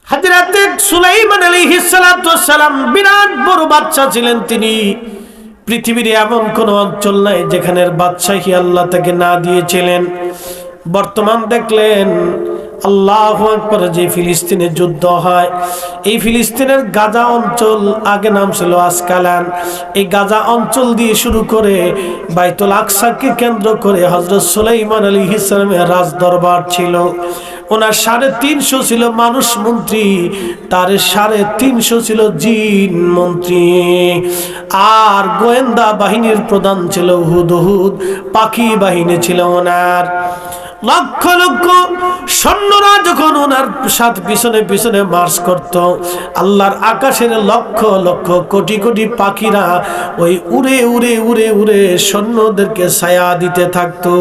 হযরত সুলাইমান আলাইহিস সালাতু ওয়াস সালাম বিরাট বড় বাদশা ছিলেন। তিনি পৃথিবীর এমন কোন অঞ্চল নাই যেখানের বাদশাহী আল্লাহ তাকে না দিয়েছিলেন। বর্তমান দেখলেন আল্লাহু আকবার, যে ফিলিস্তিনে যুদ্ধ হয়, এই ফিলিস্তিনের গাজা অঞ্চল, আগে নাম ছিল আসকালান, এই গাজা অঞ্চল দিয়ে শুরু করে বাইতুল আকসাকে কেন্দ্র করে হযরত সুলাইমান আলাইহিস সালামের রাজ দরবার ছিল। ওনার 350 ছিল মানুষ মন্ত্রী, তার 350 ছিল জিন মন্ত্রী, আর গোয়েন্দা বাহিনীর প্রধান ছিল হুদহুদ, পাখি বাহিনী ছিল ওনার। লক্ষ লক্ষ সৈন্যরা যখন ওনার সাথে পিছনে পিছনে মার্চ করত, আল্লাহর আকাশের লক্ষ লক্ষ কোটি কোটি পাখিরা ওই উড়ে উড়ে উড়ে উড়ে সৈন্যদেরকে ছায়া দিতে থাকতো।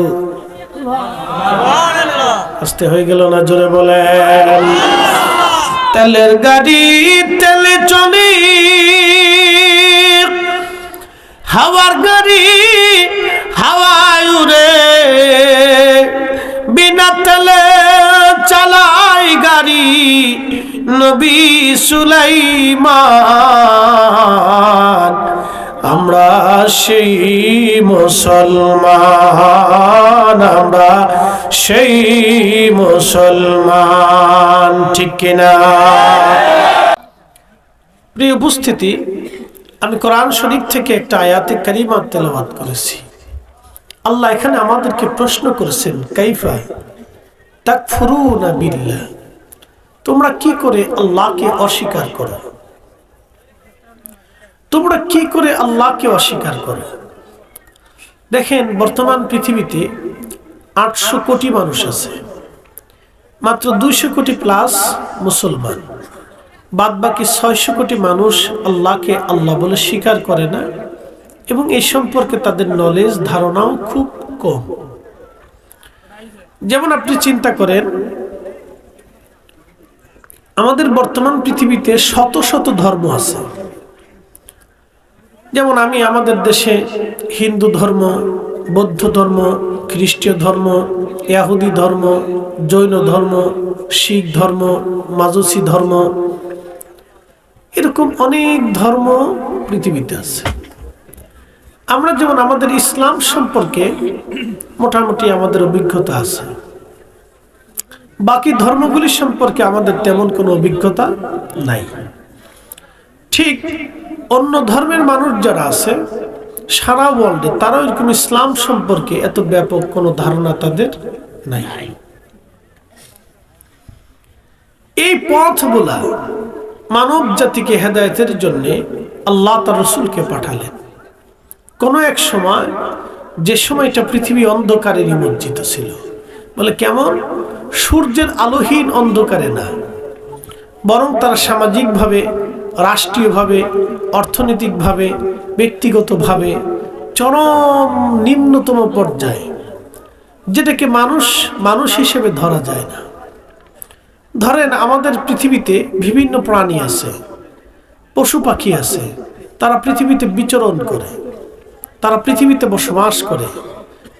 আসতে হয়ে গেল না? জোরে বলেন। তেলের গাড়ি তেলে চলে, হাওয়ার গাড়ি হাওয়ায় উড়ে, বিনা তেলে চালাই গাড়ি নবী সুলাইমান। আমরা সেই মুসলমান, আমরা সেই মুসলমান, ঠিক কিনা? প্রিয় উপস্থিতি, আমি কোরআন শরীফ থেকে একটা আয়াতে কারিমা তেলাওয়াত করেছি। আল্লাহ এখানে আমাদেরকে প্রশ্ন করেছেন, কাইফা তাকফুরুনা বিল্লাহ, তোমরা কি করে আল্লাহকে অস্বীকার করো? তোমরা কি করে আল্লাহকে অস্বীকার করো? দেখেন, বর্তমান পৃথিবীতে 800 কোটি মানুষ আছে, মাত্র 200 কোটি প্লাস মুসলমান, বাদ বাকি 600 কোটি মানুষ আল্লাহকে আল্লাহ বলে স্বীকার করে না, এবং এই সম্পর্কে তাদের নলেজ ধারণাও খুব কম। যেমন আপনি চিন্তা করেন, আমাদের বর্তমান পৃথিবীতে শত শত ধর্ম আছে। যেমন আমি আমাদের দেশে হিন্দু ধর্ম, বৌদ্ধ ধর্ম, খ্রিস্টীয় ধর্ম, ইহুদি ধর্ম, জৈন ধর্ম, শিখ ধর্ম, মাজুসি ধর্ম, এরকম অনেক ধর্ম পৃথিবীতে আছে। আমরা যেমন আমাদের ইসলাম সম্পর্কে মোটামুটি আমাদের অভিজ্ঞতা আছে, বাকি ধর্মগুলি সম্পর্কে আমাদের তেমন কোনো অভিজ্ঞতা নাই। ঠিক অন্য ধর্মের মানুষ যারা আছে সারা ওয়ার্ল্ডে, তারাও এরকম ইসলাম সম্পর্কে এত ব্যাপক কোনো ধারণা তাদের নাই। এই পথগুলা মানব জাতিকে হেদায়েতের জন্য আল্লাহ তার রাসূলকে পাঠালেন। কোনো এক সময়, যে সময়টা পৃথিবী অন্ধকারে নিমজ্জিত ছিল, বলে কেমন? সূর্যের আলোহীন অন্ধকারে না, বরং তারা সামাজিকভাবে, রাষ্ট্রীয়ভাবে, অর্থনৈতিকভাবে, ব্যক্তিগতভাবে চরম নিম্নতম পর্যায়ে, যেটাকে মানুষ হিসেবে ধরা যায় না। ধরেন, আমাদের পৃথিবীতে বিভিন্ন প্রাণী আছে, পশু পাখি আছে, তারা পৃথিবীতে বিচরণ করে, তারা পৃথিবীতে বসবাস করে,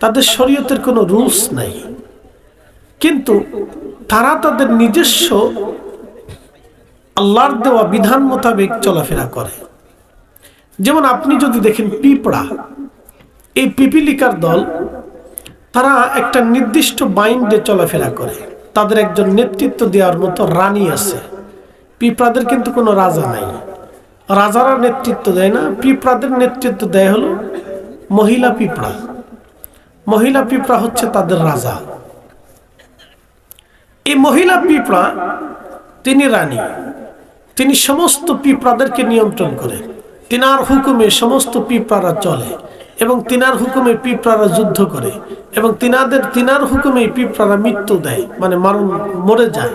তাদের শরীয়তের কোনো রুলস নাই, কিন্তু তারা তাদের নিজস্ব আল্লাহর দেওয়া বিধান মোতাবেক চলাফেরা করে। যেমন আপনি যদি দেখেন পিঁপড়া, এই পিপিলিকার দল, তারা একটা নির্দিষ্ট বাইন্ডে চলাফেরা করে, তাদের একজন নেতৃত্ব দেওয়ার মতো রানী আছে। পিঁপড়াদের কিন্তু কোনো রাজা নাই, রাজারা নেতৃত্ব দেয় না, পিঁপড়াদের নেতৃত্ব দেয় হলো মহিলা পিঁপড়া। মহিলা পিঁপড়া হচ্ছে তাদের রাজা। এই মহিলা পিঁপড়া, তিনি রানী, তিনি সমস্ত পিঁপড়াদেরকে নিয়ন্ত্রণ করেন। তিনার হুকুমে সমস্ত পিঁপড়ারা চলে, এবং তিনার হুকুমে পিঁপড়ারা যুদ্ধ করে, এবং তিনার হুকুমে পিঁপড়ারা মৃত্যু দেয়, মানে মরে যায়।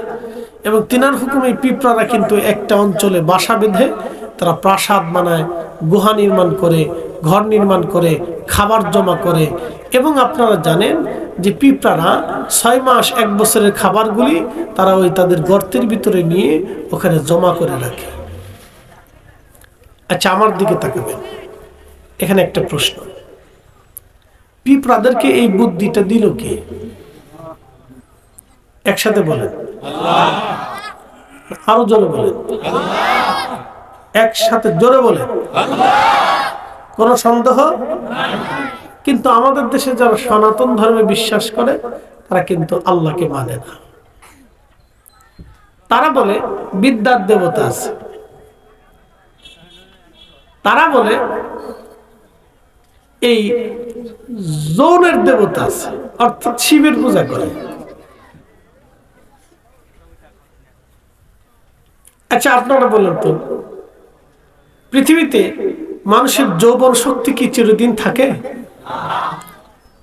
এবং তিনার হুকুমে পিঁপড়ারা কিন্তু একটা অঞ্চলে বাসা বেঁধে তারা প্রাসাদ বানায়, গুহা নির্মাণ করে, ঘর নির্মাণ করে, খাবার জমা করে। এবং আপনারা জানেন যে পিঁপড়ারা 6 মাস 1 বছরের খাবারগুলি তারা ওই তাদের গর্তের ভিতরে নিয়ে ওখানে জমা করে রাখে। আচ্ছা, আমার দিকে তাকাবেন, এখানে একটা প্রশ্ন, পিঁপড়াদেরকে এই বুদ্ধিটা দিল কে? একসাথে বলেন। আল্লাহ। আরো জোরে বলেন, একসাথে জোরে বলেন, কোন সন্দেহ। কিন্তু আমাদের দেশে যারা সনাতন ধর্মে বিশ্বাস করে তারা কিন্তু আল্লাহকে মানে না। তারা বলে বিদ্যার দেবতা আছে, তারা বলে এই যৌনের দেবতা আছে, অর্থাৎ শিবের পূজা করে। আচ্ছা আপনারা বলেন তো, পৃথিবীতে মানুষের যৌবন শক্তি কি চিরদিন থাকে?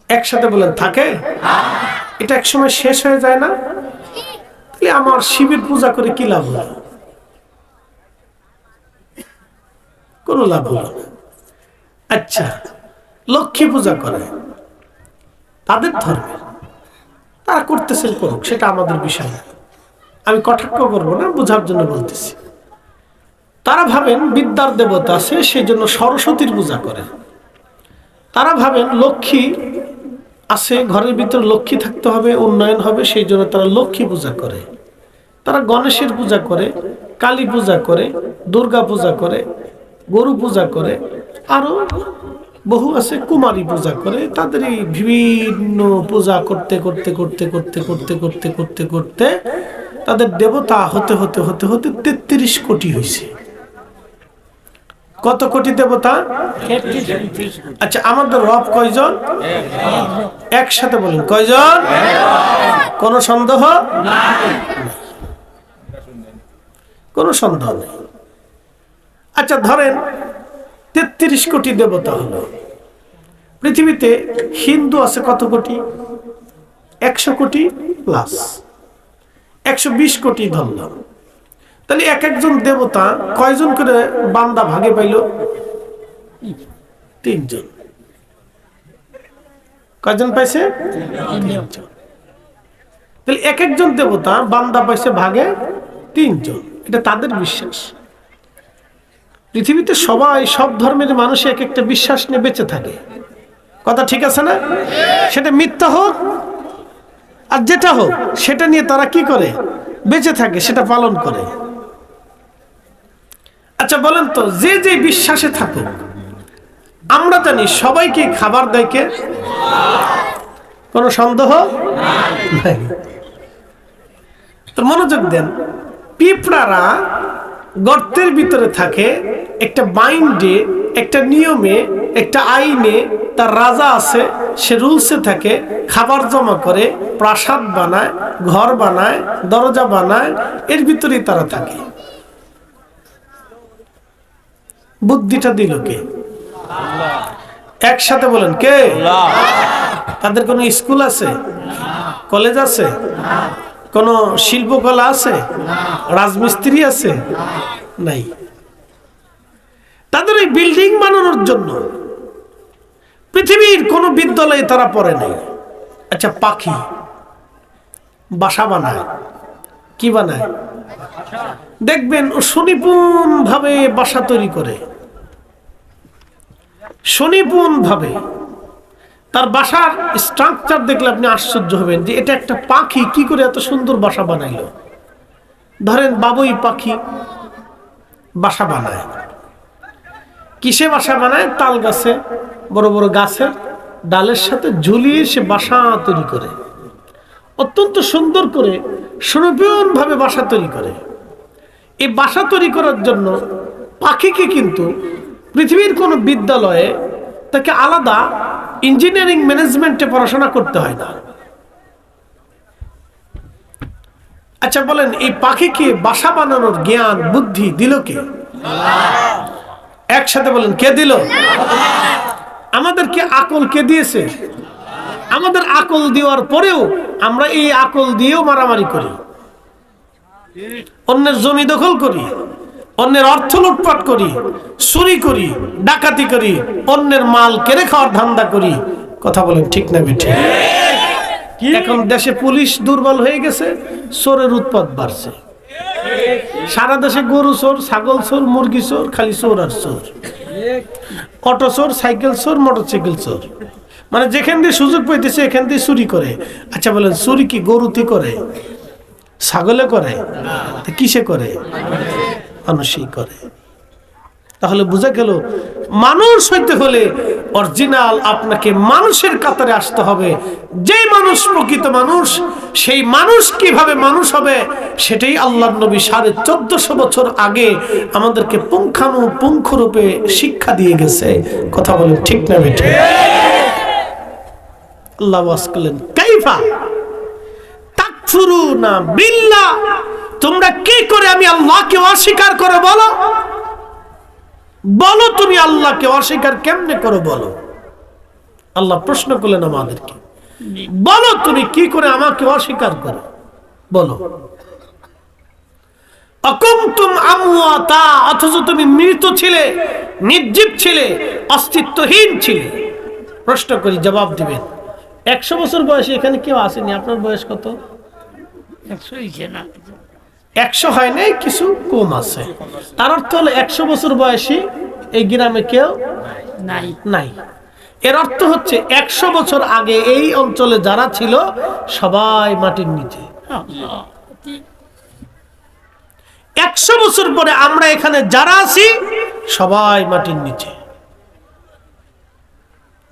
একসাথে বলেন, থাকে? এটা একসময় শেষ হয়ে যায় না? তাহলে আমার শিবের পূজা করে কি লাভ হলো? কোনো লাভ হলো না। আচ্ছা, লক্ষ্মী পূজা করে তাদের ধর্মে, তারা করতেছেন করুক, সেটা আমাদের বিষয় না, আমি কটাক্ষ করবো না, বোঝার জন্য বলতেছি। তারা ভাবেন বিদ্যার দেবতা আছে, সেই জন্য সরস্বতীর পূজা করে। তারা ভাবেন লক্ষ্মী আছে, ঘরের ভিতরে লক্ষ্মী থাকতে হবে, উন্নয়ন হবে, সেই জন্য তারা লক্ষ্মী পূজা করে। তারা গণেশের পূজা করে, কালী পূজা করে, দুর্গা পূজা করে, গরু পূজা করে, আরো বহু আছে, কুমারী পূজা করে। তাদের এই বিভিন্ন পূজা করতে করতে করতে করতে করতে করতে করতে করতে তাদের দেবতা হতে হতে হতে হতে ৩৩ কোটি হয়েছে। কত কোটি দেবতা? আচ্ছা, আমাদের রব কয়জন? একসাথে বলেন, কয়জন? কোন সন্দেহ? কোন সন্দেহ নেই। আচ্ছা ধরেন ৩৩ কোটি দেবতা হলো। পৃথিবীতে হিন্দু আছে কত কোটি? ১০০ কোটি প্লাস, ১২০ কোটি ধরলাম। তাহলে এক একজন দেবতা কয়জন করে বান্দা ভাগে পাইল? ৩ জন। কয়জন পাইছে? ৩ জন। তাহলে এক একজন দেবতা বান্দা পাইছে ভাগে ৩ জন। এটা তাদের বিশ্বাস। পৃথিবীতে সবাই, সব ধর্মের মানুষ এক একটা বিশ্বাস নিয়ে বেঁচে থাকে, কথা ঠিক আছে না? সেটা মিথ্যা হোক আর যেটা হোক, সেটা নিয়ে তারা কি করে? বেঁচে থাকে, সেটা পালন করে। আচ্ছা বলেন তো, যে যে বিশ্বাসে থাকুক, আমরা জানি সবাইকে খাবার দেয় কে? কোনো সন্দেহ নাই। তো মনোযোগ দেন, পিঁপড়ারা গর্তের ভিতরে থাকে, একটা মাইন্ডে, একটা নিয়মে, একটা আইনে, তার রাজা আছে, সে রুলসে থাকে, খাবার জমা করে, প্রাসাদ বানায়, ঘর বানায়, দরজা বানায়, এর ভিতরেই তারা থাকে। বুদ্ধিটা দিল কে? একসাথে বলেন, কে? তাদের কোনো স্কুল আছে, কলেজ আছে, কোন শিল্পকলা আছে, রাজমিস্ত্রি আছে? নাই। তাদের এই বিল্ডিং বানানোর জন্য পৃথিবীর কোন বিদ্যালয়ে তারা পড়ে নাই। আচ্ছা, পাখি বাসা বানায়, কি বানায়? দেখবেন ও সুনিপুণ ভাবে বাসা তৈরি করে, সুনিপুণ ভাবে। তার বাসার স্ট্রাকচার দেখলে আপনি আশ্চর্য হবেন যে এটা একটা পাখি কি করে এত সুন্দর বাসা বানাইলো। ধরেন বাবুই পাখি বাসা বানায়, কিসে বাসা বানায়? তাল গাছে, বড় বড় গাছের ডালের সাথে ঝুলিয়ে সে বাসা তৈরি করে, অত্যন্ত সুন্দর করে সুনিপুণ ভাবে বাসা তৈরি করে। এই বাসা তৈরি করার জন্য পাখিকে কিন্তু পৃথিবীর কোনো বিদ্যালয়ে তাকে আলাদা ইঞ্জিনিয়ারিং ম্যানেজমেন্টে পড়াশোনা করতে হয় না। আচ্ছা বলেন, এই পাখিকে বাসা বানানোর জ্ঞান বুদ্ধি দিল কে? একসাথে বলেন, কে দিল? আমাদেরকে আকল কে দিয়েছে? আমাদের আকল দেওয়ার পরেও আমরা এই আকল দিয়েও মারামারি করি, অন্যের জমি দখল করি, অন্যের অর্থ লুটপাট করি, চুরি করি, ডাকাতি করি, অন্যের মাল কেড়ে খাওয়ার ধান্দা করি। কথা বলেন ঠিক না বেঠিক? এখন দেশে পুলিশ দুর্বল হয়ে গেছে, চোরের উৎপাত বাড়ছে। সারা দেশে গরু চোর, ছাগল চোর, মুরগি চোর, খালি চোর আর চোর। অটো চোর, সাইকেল চোর, মোটরসাইকেল চোর, মানে যেখান দিয়ে সুযোগ পাইতেছে এখান দিয়ে চুরি করে। আচ্ছা বলেন, চুরি কি গরুতি করে? ছাগলে করে? কিসে করে? মানুষই করে। তাহলে বোঝা গেল মানুষ হইতে হলে অরিজিনাল আপনাকে মানুষের কাতারে আসতে হবে। যে মানুষ প্রকৃত মানুষ, সেই মানুষ কিভাবে মানুষ হবে সেটাই আল্লাহর নবী 1450 বছর আগে আমাদেরকে পুঙ্খানুপুঙ্খ রূপে শিক্ষা দিয়ে গেছে। কথা বলেন ঠিক না বেঠিক? আল্লাহ ওয়াজ করলেন, কাইফা তাকফুরুনা বিল্লাহ, তোমরা কি করে আমি আল্লাহকে অস্বীকার করো? বলো বলো, তুমি আল্লাহকে অস্বীকার কেমনে করো বলো? আল্লাহ প্রশ্ন করলেন আমাদেরকে, বলো তুমি কি করে আমাকে অস্বীকার করো বলো। আকুনতুম আমওয়াতা, অথচ তুমি মৃত ছিলে, নির্জীব ছিলে, অস্তিত্বহীন ছিলে। প্রশ্ন করি, জবাব দিবেন। 100 বছর বয়সে এখানে কেউ আসেনি। আপনার বয়স কত? 100 হয় নাই, কিছু কম আছে। তার অর্থ হলো 100 বছর বয়সী এই গ্রামে কেউ নাই। এর অর্থ হচ্ছে 100 বছর আগে এই অঞ্চলে যারা ছিল সবাই মাটির নিচে। 100 বছর পরে আমরা এখানে যারা আছি সবাই মাটির নিচে।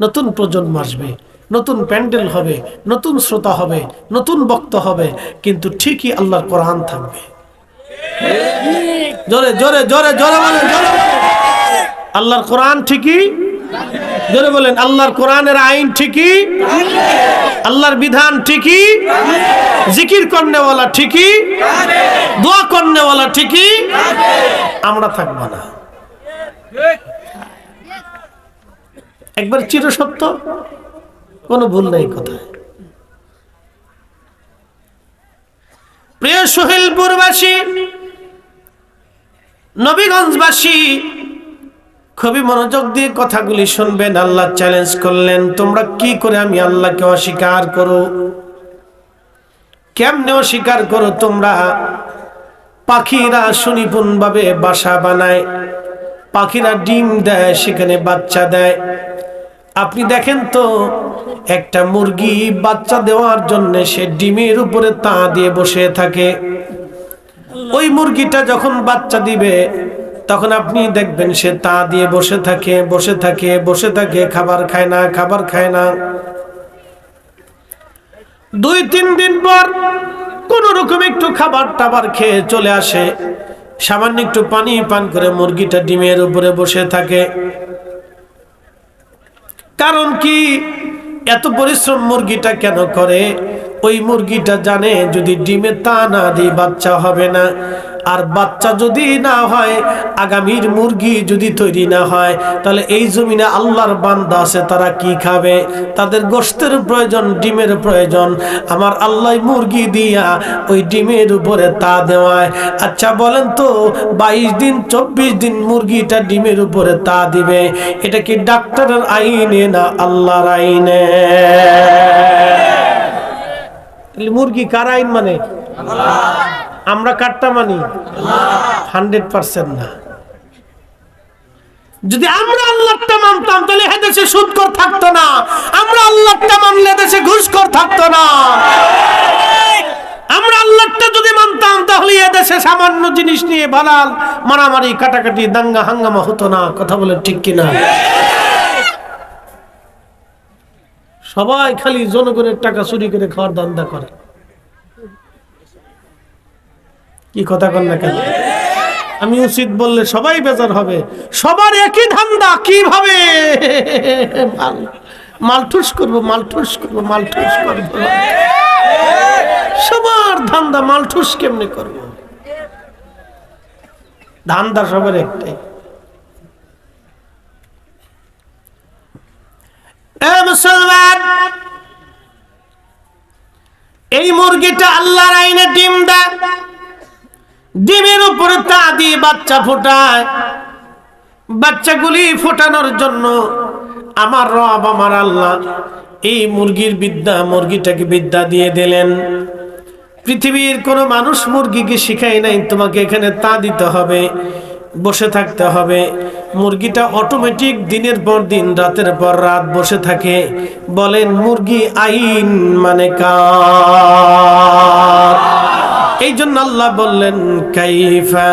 নতুন প্রজন্ম আসবে, নতুন প্যান্ডেল হবে, নতুন শ্রোতা হবে, নতুন বক্তা হবে, কিন্তু ঠিকই আল্লাহর কোরআন থাকবে। জোরে জোরে জোরে জোরে বলেন, আল্লাহর কোরআন ঠিকই, জোরে বলেন, আল্লাহর কোরআনের আইন ঠিকই, আল্লাহর বিধান ঠিকই, জিকির করনেওয়ালা ঠিকই, দোয়া করনেওয়ালা ঠিকই, আমরা থাকবো না। একবার চিরসত্য, কোনো ভুল নাই কথায়। প্রিয় সোহেলপুরবাসী, নবীগঞ্জবাসী, খুবই মনোযোগ দিয়ে কথাগুলি শুনবেন। আল্লাহ চ্যালেঞ্জ করলেন, তোমরা কি করে আমি আল্লাহকে অস্বীকার করো? কেমনে অস্বীকার করো তোমরা? পাখিরা সুনিপুণ ভাবে বাসা বানায়, পাখিরা ডিম দেয়, সেখানে বাচ্চা দেয়। আপনি দেখেন তো, একটা মুরগি বাচ্চা দেওয়ার জন্য সে ডিমের উপরে তা দিয়ে বসে থাকে। ওই মুরগিটা যখন বাচ্চা দিবে তখন আপনি দেখবেন সে তা দিয়ে বসে থাকে, বসে থাকে, বসে থাকে, খাবার খায় না, খাবার খায় না। 2-3 দিন পর কোন রকম একটু খাবার টাবার খেয়ে চলে আসে, সামান্য একটু পানি পান করে মুরগিটা ডিমের উপরে বসে থাকে। কারণ কি? এত পরিশ্রম মুরগিটা কেন করে? ওই মুরগিটা জানে যদি ডিমে তা না দিই বাচ্চা হবে না, আর বাচ্চা যদি না হয়, আগামীর মুরগি যদি তৈরি না হয়, তাহলে এই জমিনে আল্লাহর বান্দা আছে, তারা কি খাবে? তাদের গোশতের প্রয়োজন, ডিমের প্রয়োজন। আমার আল্লাহ মুরগি দিয়া ওই ডিমের উপরে তা দেওয়ায়। আচ্ছা বলেন তো, 22 দিন 24 দিন মুরগিটা ডিমের উপরে তা দিবে, এটা কি ডাক্তারের আইনে না আল্লাহর আইনে? মুরগি কার আইন মানে? আমরা কাটটা মানি 100% না। যদি আমরা আল্লাহটা মানতাম তাহলে এদেশে সুদখোর থাকতো না। আমরা আল্লাহটা মানলে দেশে ঘুষখোর থাকতো না। আমরা আল্লাহটা যদি মানতাম তাহলে এদেশে সামান্য জিনিস নিয়ে বালাল মারামারি, কাটাকাটি, দাঙ্গা হাঙ্গামা হতো না। কথা বলে ঠিক কিনা? সবাই খালি জনগণের টাকা চুরি করে খাওয়ার ধান্দা করে। কি কথা কন না কেন? আমি উচিত বললে সবাই বেজার হবে। সবার একই ধান্দা, কিভাবে মালঠুস করবো, মালঠুস করবো, মালঠুস করবো। সবার ধান্দা মালঠুস কেমনে করবো? ধান্দা সবার একটাই। মুসলমান, এই মুরগিটা আল্লাহর আইনে ডিম দেয়, ডিমের উপরে তা দিয়ে বাচ্চা ফোটায়। বাচ্চাগুলি ফোটানোর জন্য আমার রব, আমার আল্লাহ এই মুরগির বিদ্যা, মুরগিটাকে বিদ্যা দিয়ে দিলেন। পৃথিবীর কোনো মানুষ মুরগিকে শিখায় নাই তোমাকে এখানে তা দিতে হবে, বসে থাকতে হবে। মুরগিটা অটোমেটিক দিনের পর দিন, রাতের পর রাত বসে থাকে। বলেন মুরগি আইন মানে কার? এই জন্য আল্লাহ বললেন কাইফা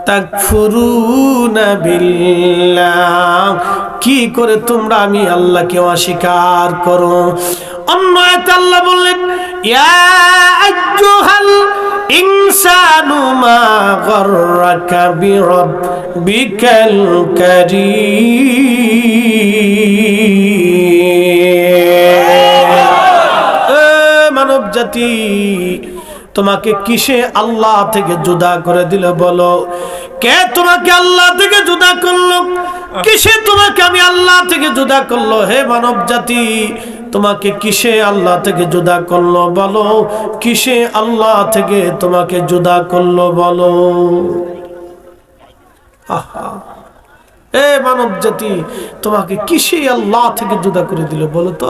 তাকফুরুনা বিল্লাহ, কি করে তোমরা আমি আল্লাহকে অস্বীকার করো। অন্য আয়াতে আল্লাহ বললেন ইয়া আইয়ুহাল ইনসানু মা গাররাকা বিরাব্বিকাল কারীম। মানব জাতি, তোমাকে কিসে আল্লাহ থেকে জুদা করে দিল বলো? কে তোমাকে আল্লাহ থেকে জুদা করলো? কিসে তোমাকে আমি আল্লাহ থেকে জুদা করলো? হে মানব জাতি, তোমাকে কিসে আল্লাহ থেকে জুদা করলো বলো? কিসে আল্লাহ থেকে তোমাকে জুদা করলো বলো? আহা, এ মানব জাতি, তোমাকে কিসে আল্লাহ থেকে জুদা করে দিল বলো তো?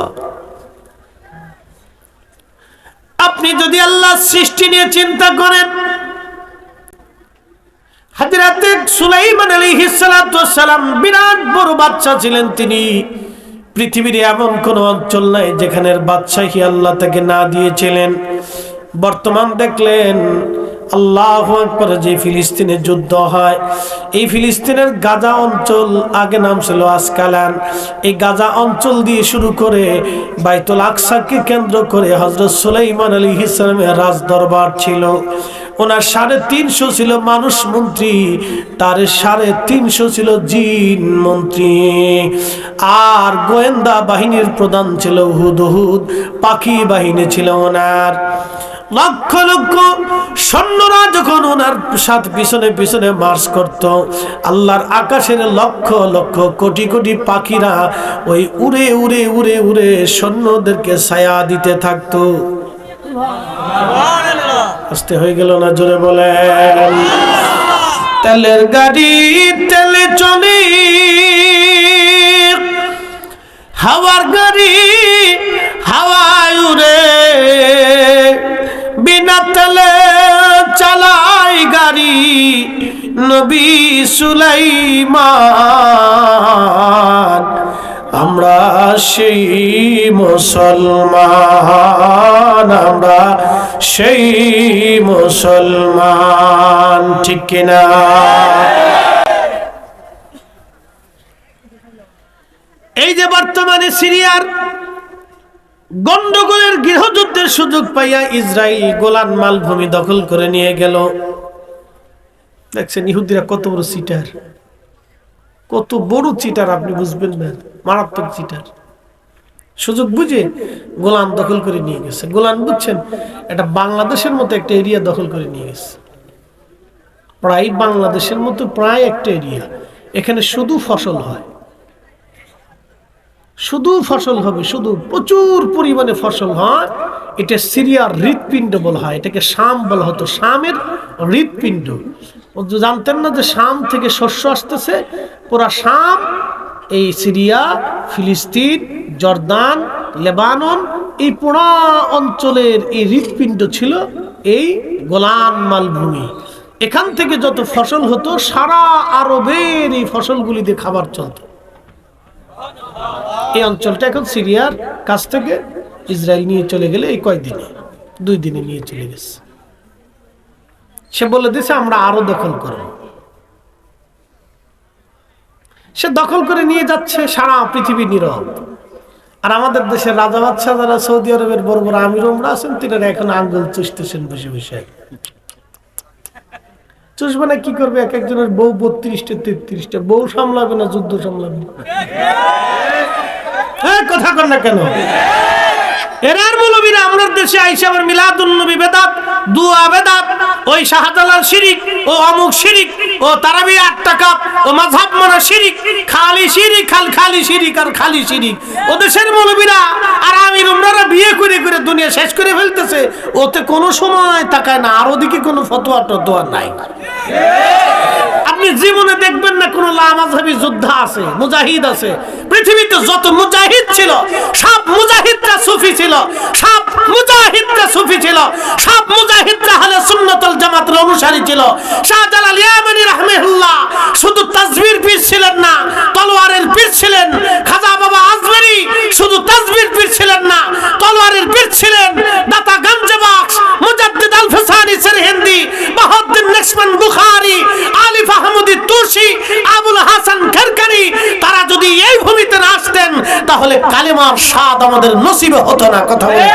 আপনি যদি আল্লাহর সৃষ্টি নিয়ে চিন্তা করেন, হযরত সুলাইমান আলাইহিস সালাতু ওয়াস সালাম বিরাট বড় বাদশা ছিলেন। তিনি পৃথিবীর এমন কোন অঞ্চল নাই যেখানের বাদশাহী আল্লাহ তাকে না দিয়েছিলেন। বর্তমান দেখলেন আল্লাহু আকবার, যে ফিলিস্তিনে যুদ্ধ হয়, এই ফিলিস্তিনের গাজা অঞ্চল, আগে নাম ছিল আসকালান, এই গাজা অঞ্চল দিয়ে শুরু করে বাইতুল আকসাকে কেন্দ্র করে হযরত সুলাইমান আলাইহিস সালামের রাজ দরবার ছিল। ওনার 350 ছিল মানুষ মন্ত্রী, তার 350 ছিল জিন মন্ত্রী, আর গোয়েন্দা বাহিনীর প্রধান ছিল হুদহুদ, পাখি বাহিনী ছিল ওনার। লক্ষ লক্ষ সৈন্যরা যখন ওনার সাথে পিছনে পিছনে মার্চ করত, আল্লাহর আকাশের লক্ষ লক্ষ কোটি কোটি পাখিরা ওই উড়ে উড়ে উড়ে উড়ে সৈন্যদেরকে ছায়া দিতে থাকতো। আসতে হয়ে গেল না? জোরে বলেন। তেলের গাড়ি তেলে চলে, হাওয়ার গাড়ি হাওয়ায় উড়ে, বিনা তেলে চালাই গাড়ি নবী সুলাইমান। আমরা সেই মুসলমান, আমরা সেই মুসলমান, ঠিক কিনা? এই যে বর্তমানে সিরিয়ার গন্ডগোলের গৃহযুদ্ধের সুযোগ পাইয়া ইসরায়েল গোলান মালভূমি দখল করে নিয়ে গেল। দেখছেন ইহুদিরা কত বড় চিটার, কত বড় চিটার, আপনি বুঝবেন না, মারাত্মক চিটার। সুযোগ বুঝে গোলান দখল করে নিয়ে গেছে। গোলান বুঝছেন, এটা বাংলাদেশের মতো একটা এরিয়া দখল করে নিয়ে গেছে, প্রায় বাংলাদেশের মতো প্রায় একটা এরিয়া। এখানে শুধু ফসল হয়, শুধু ফসল হবে, শুধু প্রচুর পরিমাণে ফসল হয়। এটা সিরিয়ার হৃৎপিণ্ড বলা হয়, এটাকে শাম বলা হতো, শামের হৃৎপিণ্ড। জানতেন না যে শাম থেকে শস্য আসতেছে? পুরা শাম, এই সিরিয়া, ফিলিস্তিন, জর্দান, লেবানন, এই পুরা অঞ্চলের এই হৃৎপিণ্ড ছিল এই গোলান মালভূমি। এখান থেকে যত ফসল হতো সারা আরবের এই ফসলগুলি দিয়ে খাবার চলত। এই অঞ্চলটা এখন সিরিয়ার কাছ থেকে ইসরায়েল নিয়ে চলে গেলে এই কয়দিনে, 2 দিনে নিয়ে চলে গেছে। সে বলে দিয়েছে আমরা আরো দখল করব। সে দখল করে নিয়ে যাচ্ছে, সারা পৃথিবী নীরব। আর আমাদের দেশের রাজা বাদশাহ যারা সৌদি আরবের বড় বড় আমির ওমরা আছেন, তিনারা এখন আঙ্গুল চুষতেছেন বসে বসে। চুষবে না কি করবে? এক একজনের বউ 32টা 33টা, বউ সামলাবে না, যুদ্ধ সামলাবে। কথা কর না কেন? এরার মৌলবীরা আমরা দেশে আইসা আবার মিলাদুন নবী বেদাত, দুয়া বেদাত, ওই শাহজালাল শিরিক, ও অমুক শিরিক, ও তারাবি 8 টাকা, ও মাযহাব মানা শিরিক, খালি শিরিক, খালি শিরিক আর খালি শিরিক। ও দেশের মৌলবীরা আর আমির উমরারা বিয়ে করে করে দুনিয়া শেষ করে ফেলতেছে, ওতে কোনো সময় তাকায় না, আর ওদিকে কোনো ফতোয়া টতোয়া নাই। আপনি জীবনে দেখবেন না কোনো লামাযহাবী যোদ্ধা আছে, মুজাহিদ আছে। পৃথিবীতে যত মুজাহিদ ছিল সব মুজাহিদরা সুফি ছিল, সব মুজাহিদরা সুফি ছিল, সব মুজাহিদরা আহলে সুন্নাত ওয়াল জামাতের অনুসারী ছিল। শাহজালাল ইয়ামানী রাহমাহুল্লাহ শুধু তাসবির পীর ছিলেন না, তলোয়ারের পীর ছিলেন। খাজা বাবা আজমেরি শুধু তাসবির পীর ছিলেন না, তলোয়ারের পীর ছিলেন। দাতা গঞ্জ বাক্স মুজাদ্দিদ আল ফিসানি সিরহিন্দ ওসমান বুখারী, আলিফ আহমদী তুসি, আবুল হাসান খারকানি, তারা যদি এই ভূমিতে না আসতেন তাহলে কালেমার স্বাদ আমাদের নসিবে হতো না। কথা বলে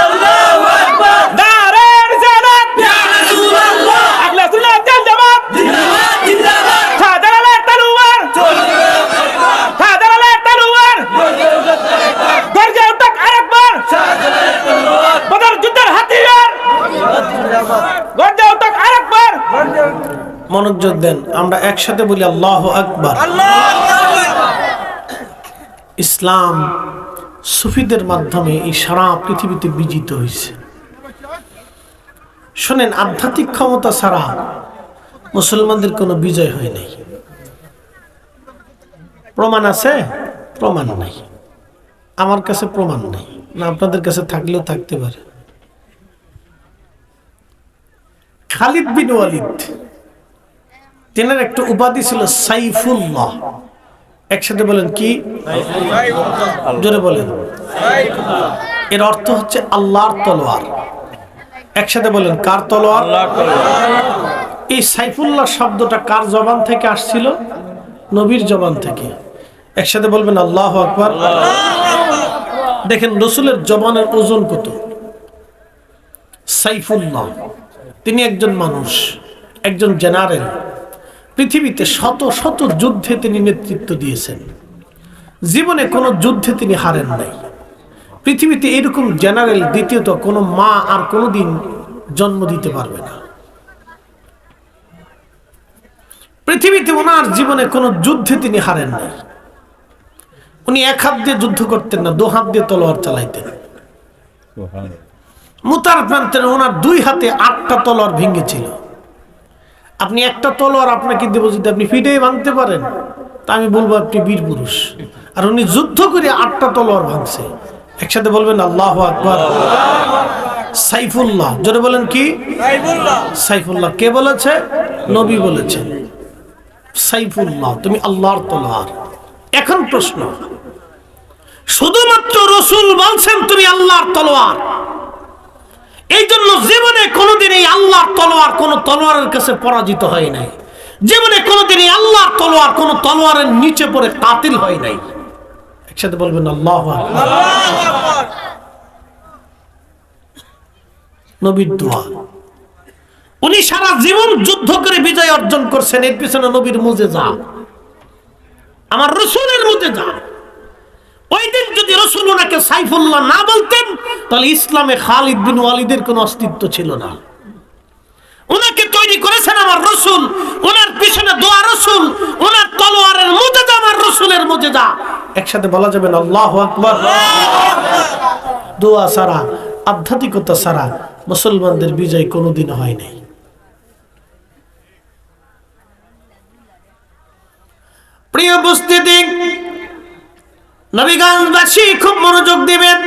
আল্লাহু আকবার, নারে রিসালাত, ইয়া রাসূলুল্লাহ, আহলে সুন্নাত ওয়াল জামাত জিন্দাবাদ, জিন্দাবাদ, শাহজালালের তলোয়ার চলবে একবার, শাহজালালের তলোয়ার গর্জে উঠুক আরেকবার, শাহজালালের তলোয়ার বদর যুদ্ধের হাতিয়ার গর্জে উঠুক আরেকবার। মনোযোগ দেন, আমরা একসাথে বলি আল্লাহু আকবার। ইসলাম সুফিদের মাধ্যমে এই সারা পৃথিবীতে বিজিত হয়েছে। শোনেন, আধ্যাত্মিক ক্ষমতা ছাড়া মুসলমানদের কোনো বিজয় হয় নাই। প্রমাণ আছে? প্রমাণ নাই। আমার কাছে প্রমাণ নাই, না আপনাদের কাছে থাকলেও থাকতে পারে। খালিদ বিন ওয়ালিদ, তেনার একটা উপাধি ছিল সাইফুল্লাহ। একসাথে বলেন কি? জোরে বলেন। এর অর্থ হচ্ছে আল্লাহর তলোয়ার। একসাথে বলেন, কার তলোয়ার? এই সাইফুল্লাহ শব্দটা কার জবান থেকে আসছিল? নবীর জবান থেকে। একসাথে বলবেন আল্লাহু আকবার। দেখেন রসুলের জবানের ওজন কত। সাইফুল্লাহ, তিনি একজন মানুষ, একজন জেনারেল। পৃথিবীতে শত শত যুদ্ধে তিনি নেতৃত্ব দিয়েছেন। জীবনে কোনো যুদ্ধে তিনি হারেন নাই। পৃথিবীতে এরকম জেনারেল দ্বিতীয়ত কোনো মা আর কোনোদিন জন্ম দিতে পারবে না। পৃথিবীতে ওনার জীবনে কোনো যুদ্ধে তিনি হারেন নাই। উনি এক হাত দিয়ে যুদ্ধ করতেন না, দু হাত দিয়ে তলোয়ার চালাইতেন। মুতার প্রান্তের ওনার দুই হাতে 8টা তলোয়ার ভেঙেছিল। আপনি একটা তলোয়ার আপনাকে দেব, যদি আপনি ফিটে ভাঙতে পারেন তা আমি বলবো আপনি বীর পুরুষ। আর উনি যুদ্ধ করে 8টা তলোয়ার ভাঙছে। একসাথে বলবেন আল্লাহু আকবার। সাইফুল্লাহ, জোরে বলেন কি? সাইফুল্লাহ কে বলেছে? নবী বলেছেন সাইফুল্লাহ তুমি আল্লাহর তলোয়ার। এখন প্রশ্ন, শুধুমাত্র রাসূল বলছেন তুমি আল্লাহর তলোয়ার, এই জন্য জীবনে কোনোদিন এই আল্লাহর তলোয়ার কোন তলোয়ারের কাছে পরাজিত হয় নাই। জীবনে কোনোদিন এই আল্লাহর তলোয়ার কোন তলোয়ারের নিচে পড়ে কাতিল হয় নাই। একসাথে বলবেন আল্লাহু আকবার। নবীর দোয়া, উনি সারা জীবন যুদ্ধ করে বিজয় অর্জন করছেন। এর পিছনে নবীর মুজিজা, আমার রাসূলের মুজিজা। ওই দিন যদি রাসূল ওনাকে সাইফুল্লাহ না বলতেন তাহলে ইসলামে খালিদ বিন ওয়ালিদের কোনো অস্তিত্ব ছিল না। ওনাকে তৈরি করেছেন আমার রাসূল, ওনার পিছনে দোয়া রাসূল, ওনার তলোয়ারের মুজিজা আমার রাসূলের মুজিজা। একসাথে বলা যাবে না আল্লাহু আকবার। দোয়া ছাড়া, আধ্যাত্মিকতা ছাড়া মুসলমানদের বিজয় কোনোদিন হয় নাই। প্রিয় উপস্থিতি, নবীগঞ্জবাসী খুব মনোযোগ দিবেন।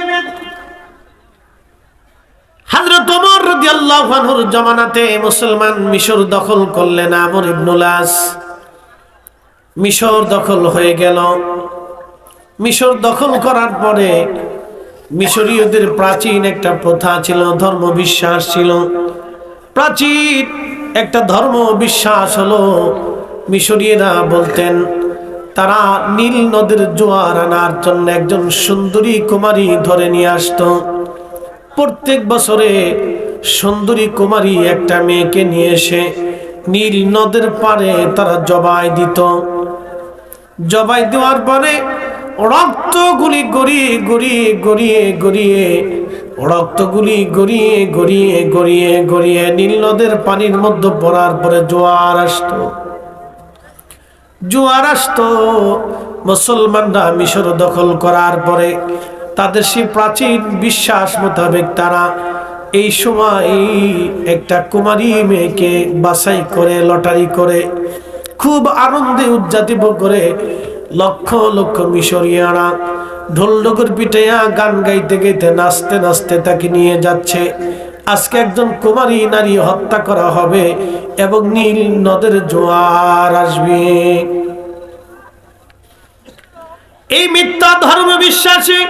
হযরত ওমর রাদিয়াল্লাহু আনহুর জামানাতে মুসলমান মিশর দখল করলেন। আমর ইবনুল আস মিশর দখল হয়ে গেল। মিশর দখল করার পরে মিশরীয়দের প্রাচীন একটা প্রথা ছিল, ধর্ম বিশ্বাস ছিল। প্রাচীন একটা ধর্ম বিশ্বাস হলো, মিশরীয়রা বলতেন তারা নীল নদের জোয়ার আনার জন্য একজন সুন্দরী কুমারী ধরে নিয়ে আসতো। প্রত্যেক বছরে সুন্দরী কুমারী একটা মেয়েকে নিয়ে এসে নীল নদের পাড়ে তারা জবাই দিত। জবাই দেওয়ার পরে রক্তগুলি গড়িয়ে গড়িয়ে গড়িয়ে গড়িয়ে রক্তগুলি গড়িয়ে গড়িয়ে গড়িয়ে গড়িয়ে নীল নদের পানির মধ্যে পড়ার পরে জোয়ার আসতো। জোয়ার আসতো। মুসলমানরা মিশর দখল করার পরে তাদের সেই প্রাচীন বিশ্বাস মোতাবেক তারা এই সময় একটা কুমারী মেয়েকে বাছাই করে লটারি করে খুব আনন্দে উদযাপিত করে লক্ষ লক্ষ মিশরীয়রা ঢোল ডগর পিটাইয়া গান গাইতে গাইতে নাচতে নাচতে তাকে নিয়ে যাচ্ছে। আজকে একজন কুমারী নারী হত্যা করা হবে এবং নীল নদের জোয়ার আসবে। এই মিথ্যা ধর্ম বিশ্বাসী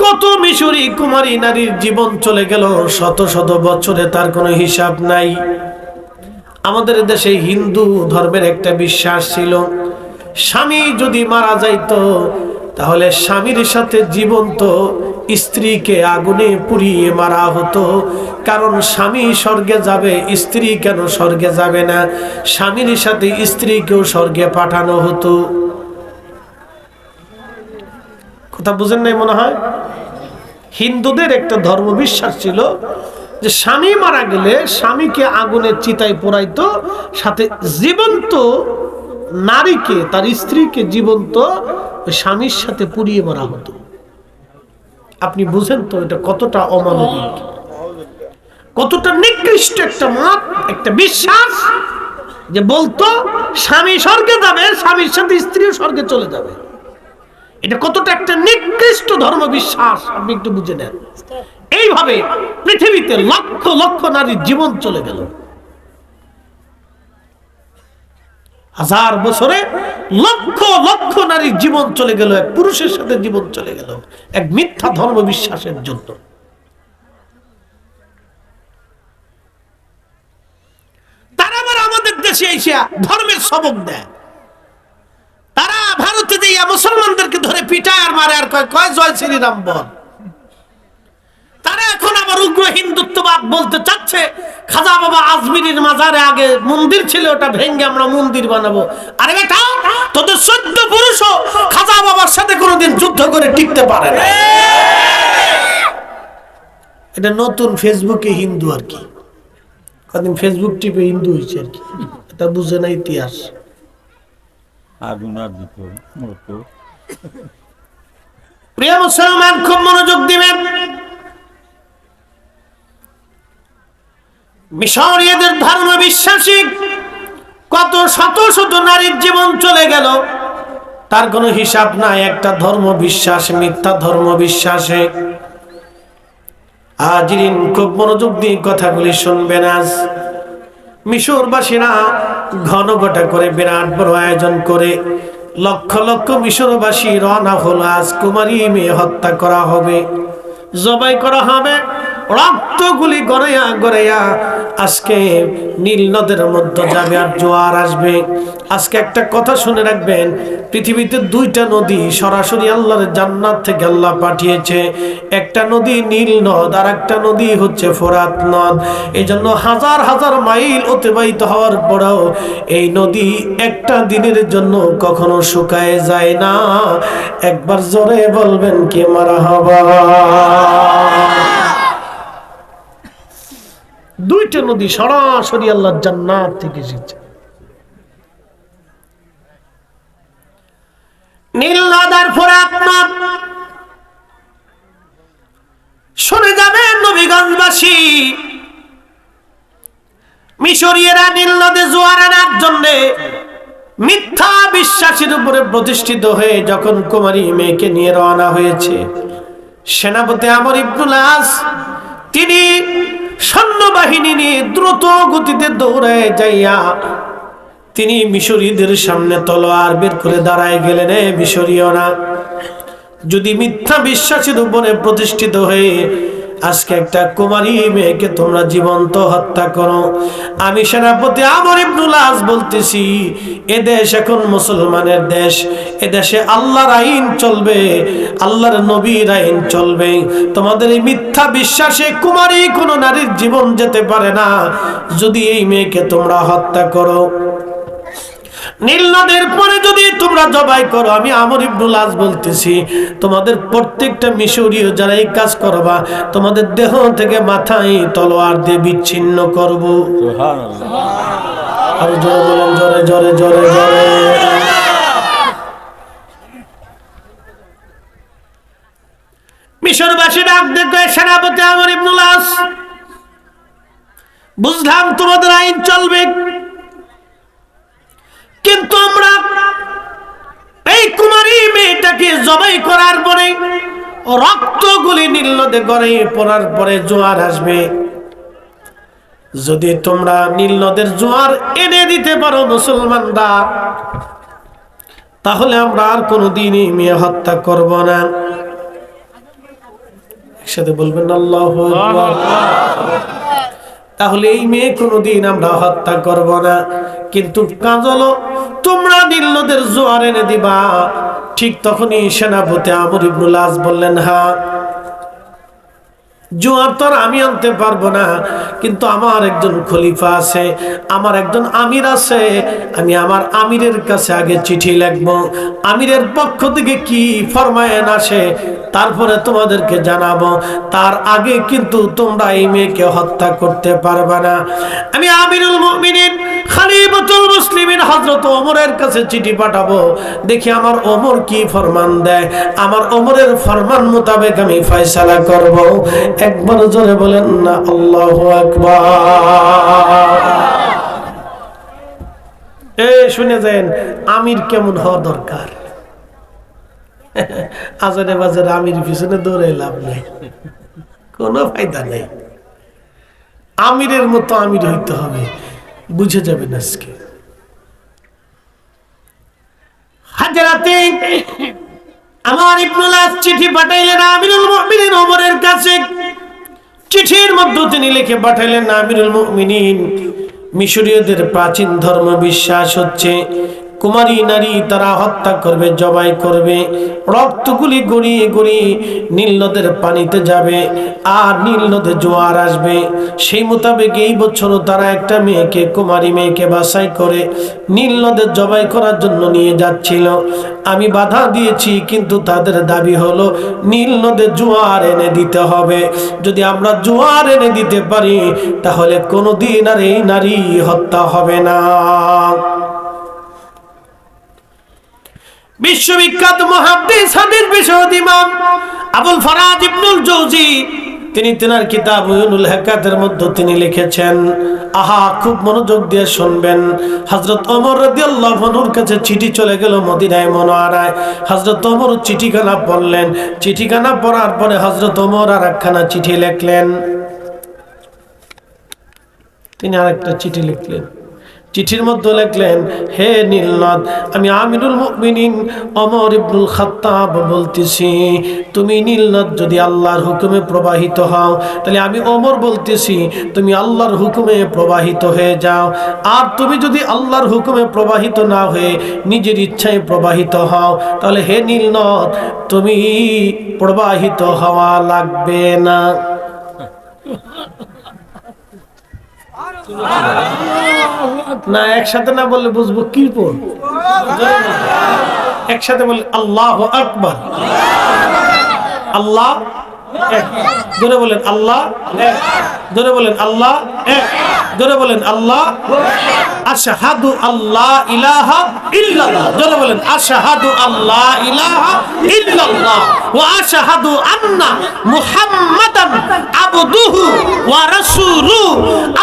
কত মিশরি কুমারী নারীর জীবন চলে গেল শত শত বছরে, তার কোনো হিসাব নাই। আমাদের দেশে হিন্দু ধর্মের একটা বিশ্বাস ছিল, স্বামী যদি মারা যাইতো তাহলে স্বামীর সাথে জীবন্ত স্ত্রীকে আগুনে পুড়িয়ে মারা হতো। কারণ স্বামী স্বর্গে যাবে, স্ত্রী কেন স্বর্গে যাবে না? স্বামীর সাথে স্ত্রীকেও স্বর্গে পাঠানো হতো। কথা বুঝেন নাই মনে হয়? হিন্দুদের একটা ধর্ম বিশ্বাস ছিল যে স্বামী মারা গেলে স্বামীকে আগুনের চিতায় পোড়াইতো, সাথে জীবন্ত নারীকে, তার স্ত্রীকে জীবন্ত ওই স্বামীর সাথে পুড়িয়ে মারা হতো। আপনি বুঝেন তো এটা কতটা অমানবিক, কতটা নিকৃষ্ট একটা মত, একটা বিশ্বাস যে বলতো স্বামী স্বর্গে যাবে, স্বামীর সাথে স্ত্রীও স্বর্গে চলে যাবে। এটা কতটা একটা নিকৃষ্ট ধর্ম বিশ্বাস আপনি একটু বুঝে নেন। এইভাবে পৃথিবীতে লক্ষ লক্ষ নারীর জীবন চলে গেল। হাজার বছরে লক্ষ লক্ষ নারীর জীবন চলে গেল এক পুরুষের সাথে জীবন চলে গেল এক মিথ্যা ধর্ম বিশ্বাসের জন্য। তারা আবার আমাদের দেশে এসে ধর্মের সবক দেয়। তারা ভারতে দিয়ে মুসলমানদেরকে ধরে পিটায় আর মারে আর কয় কয় জয় শ্রীরাম বল। তারা এখন আবার উগ্র হিন্দুত্ববাদ বলতে চাচ্ছে। খাজা বাবা আজমিরের মাজারে আগে মন্দির ছিল, ওটা ভেঙে আমরা মন্দির বানাবো। আরে বেটা, তোদের 14 পুরুষও খাজা বাবার সাথে কোনোদিন যুদ্ধ করে টিকতে পারে না। এটা নতুন ফেসবুকে হিন্দু আর কি, কদিন ফেসবুক টিপে হিন্দু হয়েছে আর কি, এটা বুঝে না ইতিহাস। প্রিয় মুসলমান, খুব মনোযোগ দিবেন। মিশরীয়দের ধর্ম বিশ্বাসী কত শত শত নারীর জীবন চলে গেল, তার কোনো হিসাব নাই। একটা ধর্ম বিশ্বাস, মিথ্যা ধর্ম বিশ্বাসে। হাজিরিন, খুব মনোযোগ দিয়ে কথাগুলি শুনবেন। আজ মিশরবাসীরা ঘন ঘটা করে বিরাট বড় আয়োজন করে লক্ষ লক্ষ মিশরবাসী রওনা হলো। আজ কুমারী মেয়ে হত্যা করা হবে, জবাই করা হবে, রক্তগুলি গড়াইয়া গড়াইয়া আজকে নীল নদের মধ্যে যাবে আর জোয়ার আসবে। আজকে একটা কথা শুনে রাখবেন, পৃথিবীতে 2টা নদী সরাসরি আল্লাহর জান্নাত থেকে আল্লাহ পাঠিয়েছে। একটা নদী নীল নদ, আর একটা নদী হচ্ছে ফোরাত নদ। এই জন্য হাজার হাজার মাইল অতিবাহিত হওয়ার পরেও এই নদী একটা দিনের জন্য কখনো শুকায় যায় না। একবার জোরে বলবেন কি মারহাবা। 2টা নদী সরাসরি আল্লাহর জান্নাত থেকে এসেছে। নীল নদ আর ফোরাত নদ। শুনে যাবেন নবীগঞ্জবাসী, মিশরীয়রা নীল নদে জোয়ার আনার জন্য মিথ্যা বিশ্বাসের উপরে প্রতিষ্ঠিত হয়ে যখন কুমারী মেয়েকে নিয়ে রওনা হয়েছে, সেনাপতি আমর ইবনুল আস তিনি সৈন্যবাহিনী নিয়ে দ্রুত গতিতে দৌড়ায় যাইয়া তিনি মিশরীয়দের সামনে তলোয়ার বের করে দাঁড়ায় গেলেন। মিশরীয়রা, যদি মিথ্যা বিশ্বাসের উপরে প্রতিষ্ঠিত হয়ে আজকে একটা কুমারী মেয়েকে তোমরা জীবন্ত হত্যা করো, আমি সেনাপতি আমর ইবনুল আস বলতেছি, এ দেশ এখন মুসলমানের দেশ। এ দেশে আল্লাহর আইন চলবে, আল্লাহর নবীর আইন চলবে। তোমাদের এই মিথ্যা বিশ্বাসে কুমারী কোনো নারীর জীবন যেতে পারে না। যদি এই মেয়েকে তোমরা হত্যা করো, নীল নদের পরে যদি তোমরা জবাই করো, আমি আমর ইবনুল আস বলতেছি, তোমাদের প্রত্যেকটা মিশরীয় যারা এই কাজ করবা, তোমাদের দেহ থেকে মাথায় তলোয়ার দিয়ে বিচ্ছিন্ন করব। আর জোরে বলেন, জোরে জোরে জোরে জোরে। মিশরবাসী ডাক দেখে, সেনাপতি আমর ইবনুল আস, বুঝলাম তোমাদের আইন চলবে, কিন্তু আমরা এই কুমারী মেয়েটাকে জবাই করার পরে রক্তগুলি নীল নদে গড়িয়ে পড়ার পরে জোয়ার আসবে। যদি তোমরা নীল নদের জোয়ার এনে দিতে পারো মুসলমানরা, তাহলে আমরা আর কোনোদিনই মেয়ে হত্যা করব না। একসাথে বলবেন আল্লাহু আকবার। তাহলে এই মেয়ে কোনোদিন আমরা হত্যা করব না, কিন্তু কাজ হলো তোমরা নীল নদের জোয়ার এনে দিবা। ঠিক তখনই সেনাপতি আমর ইবনুল আস বললেন, হ্যাঁ জোয়ার তো আর আমি আনতে পারবো না, কিন্তু আমার একজন খলিফা আছে, আমার একজন আমির আছে, আমি আমার আমিরের কাছে আগে চিঠি লিখবো, আমিরের পক্ষ থেকে কি ফরমায়েন আসে তারপরে তোমাদেরকে জানাবো। তার আগে কিন্তু তোমরা এই মেয়েকে হত্যা করতে পারবে না। আমি আমিরুল মুমিনিন খলিফাতুল মুসলিমিন হযরত ওমরের কাছে চিঠি পাঠাবো, দেখি আমার ওমর কি ফরমান দেয়, আমার ওমরের ফরমান মোতাবেক আমি ফয়সালা করব। একবার জোরে বলেন না আল্লাহু আকবার। শুনে যান আমির কেমন হওয়া দরকার। আজারে বাজারে আমির পিছনে দৌড়ে লাভ নেই, কোনো ফায়দা নেই। আমিরের মতো আমির হইতে হবে, বুঝে যাবেন আজকে। হাজরাতে আমার ইবনুল আস চিঠি পাঠাইলেন আমিরুল মুমিনিন ওমরের কাছে। চিঠির মধ্যে তিনি লিখে পাঠাইলেন, আমিরুল মুমিনিন, মিশরীয়দের প্রাচীন ধর্ম বিশ্বাস হচ্ছে কুমারী নারী তারা হত্যা করবে, জবাই করবে, রক্তগুলি গড়িয়ে গড়িয়ে নীল নদের পানিতে যাবে আর নীল নদে জোয়ার আসবে। সেই মোতাবেক এই বছরও তারা একটা মেয়েকে, কুমারী মেয়েকে বাছাই করে নীল নদে জবাই করার জন্য নিয়ে যাচ্ছিল। আমি বাধা দিয়েছি, কিন্তু তাদের দাবি হলো নীল নদে জোয়ার এনে দিতে হবে। যদি আমরা জোয়ার এনে দিতে পারি তাহলে কোনোদিন আর এই নারী হত্যা হবে না। বিশ্ববিখ্যাত মুহাদ্দিস হাদিস বিশারদ ইমাম আবুল ফারাজ ইবনুল জৌজি তিনি তেনার কিতাব উয়ুনুল হিকায়াতের মধ্যে তিনি লিখেছেন, আহা খুব মনোযোগ দিয়ে শুনবেন। হযরত ওমর রাদিয়াল্লাহু আনহুর কাছে চিঠি চলে গেল মদিনায় মুনাওয়ারায়। হযরত ওমর চিঠিখানা পড়লেন, চিঠিখানা পড়ার পরে হযরত ওমর আরেকখানা চিঠি লিখলেন। তিনি আরেকটা চিঠি লিখলেন, চিঠির মধ্যে লিখলেন, হে নীলনদ, আমি আমিরুল মুমিনিন ওমর ইবনুল খাত্তাব বলতেছি, তুমি নীলনদ যদি আল্লাহর হুকুমে প্রবাহিত হও তাহলে আমি ওমর বলতেছি তুমি আল্লাহর হুকুমে প্রবাহিত হয়ে যাও। আর তুমি যদি আল্লাহর হুকুমে প্রবাহিত না হয়ে নিজের ইচ্ছায় প্রবাহিত হও তাহলে হে নীলনদ তুমি প্রবাহিত হওয়া লাগবে না। না একসাথে না বললে বুঝবো কি পর। একসাথে বলে আল্লাহু আকবার। আল্লাহ এক, জোরে বলেন আল্লাহ এক, জোরে বলেন আল্লাহ এক, জোরে বলেন আল্লাহ। আশহাদু আল্লাহ ইলাহা ইল্লাল্লাহ, জোরে বলেন আশহাদু আল্লাহ ইলাহা ইল্লাল্লাহ ওয়া আশহাদু আন্না মুহাম্মাদান আবদুহু ওয়া রাসূলুহু।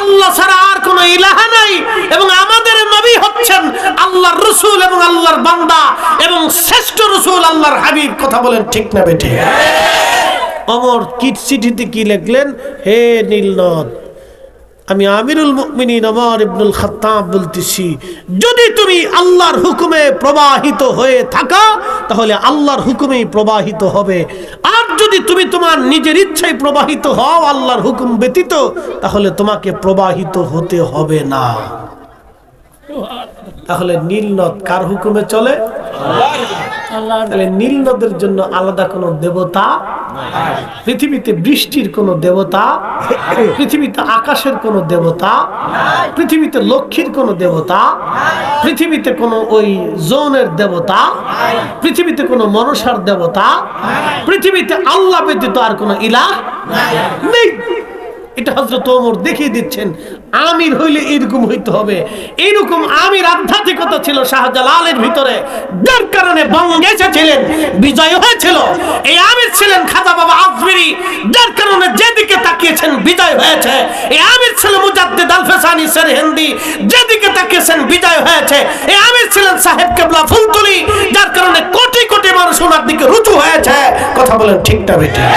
আল্লাহ ছাড়া আর কোনো ইলাহা নাই এবং আমাদের নবী হচ্ছেন আল্লাহর রাসূল এবং আল্লাহর বান্দা এবং শ্রেষ্ঠ রাসূল আল্লাহর হাবিব। কথা বলেন ঠিক না বেঠিক? ওমর চিঠিতে কি লিখলেন, হে নীলনদ, আমি আমিরুল মুমিনিন ওমর ইবনুল খাত্তাব বলতেছি, যদি তুমি আল্লাহর হুকুমে প্রবাহিত হয়ে থাকো তাহলে আল্লাহর হুকুমেই প্রবাহিত হবে, আর যদি তুমি তোমার নিজের ইচ্ছায় প্রবাহিত হও আল্লাহর হুকুম ব্যতীত তাহলে তোমাকে প্রবাহিত হতে হবে না। তাহলে নীলনদ কার হুকুমে চলে? তাহলে নীলনদের জন্য আলাদা কোনো দেবতা, পৃথিবীতে বৃষ্টির কোনো দেবতা, পৃথিবীতে আকাশের কোনো দেবতা, পৃথিবীতে লক্ষ্মীর কোনো দেবতা, পৃথিবীতে কোনো ওই জোনের দেবতা, পৃথিবীতে কোনো মনসার দেবতা, পৃথিবীতে আল্লাহ ব্যতীত আর কোনো ইলাহ নেই। এটা হযরত ওমর দেখিয়ে দিচ্ছেন আমির হইলে এরকম হইতে হবে। এইরকম আমির আধ্যাত্মিকতা ছিল শাহজালালের ভিতরে, যার কারণে বঙ্গে এসেছিলেন, বিজয় হয়েছিল। এই আমির ছিলেন খাজা বাবা আজমিরি, যার কারণে যেদিকে তাকিয়েছেন বিজয় হয়েছে। এই আমির ছিল মুজাদ্দিদ আল ফেসানি সেরহিন্দি, যেদিকে তাকিয়েছেন বিজয় হয়েছে। এই আমির ছিলেন সাহেব কেবলা ফুলতুলি, যার কারণে কোটি কোটি মানুষ ওনার দিকে রুজু হয়েছে। কথা বলেন ঠিক না বেঠিক?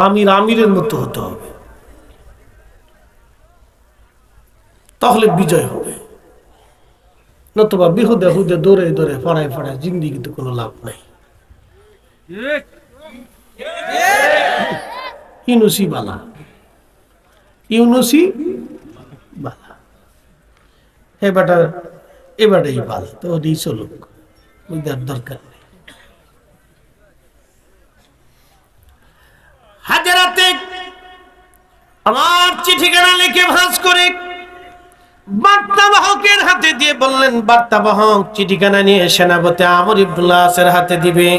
আমির আমিরের মতো হতে হবে, তাহলে বিজয় হবে। নতুবা বিহুদে হুদে দৌড়ে দৌড়ে ফড়ায় ফড়ায় জিন্দিগিতে কোনো লাভ নাই। ইউনুসি বালা, ইউনুসি বালা, এবারটাই বালা, তো ওটাই চলুক, বুঝার দরকার নেই। হাজারাতে আমার চিঠিখানা লিখে ভাঁজ করে বার্তাবাহকের হাতে দিয়ে বললেন, বার্তাবাহক চিঠিখানা নিয়ে সেনাপতি আমর ইবনুল আসের হাতে দিবে,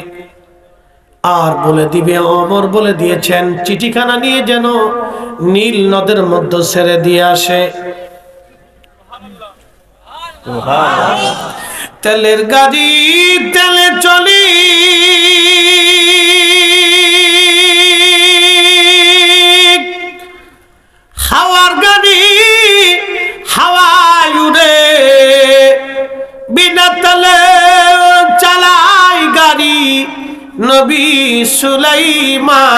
আর বলে দিবে ওমর বলে দিয়েছেন চিঠিখানা নিয়ে যেন নীল নদের মধ্যে ছেড়ে দিয়ে আসে। তেলের গাড়ি তেলে চলি, হাওয়ার গাড়ি হাওয়ায় উড়ে, বিনা তেলে চালাই গাড়ি নবী সুলাইমান।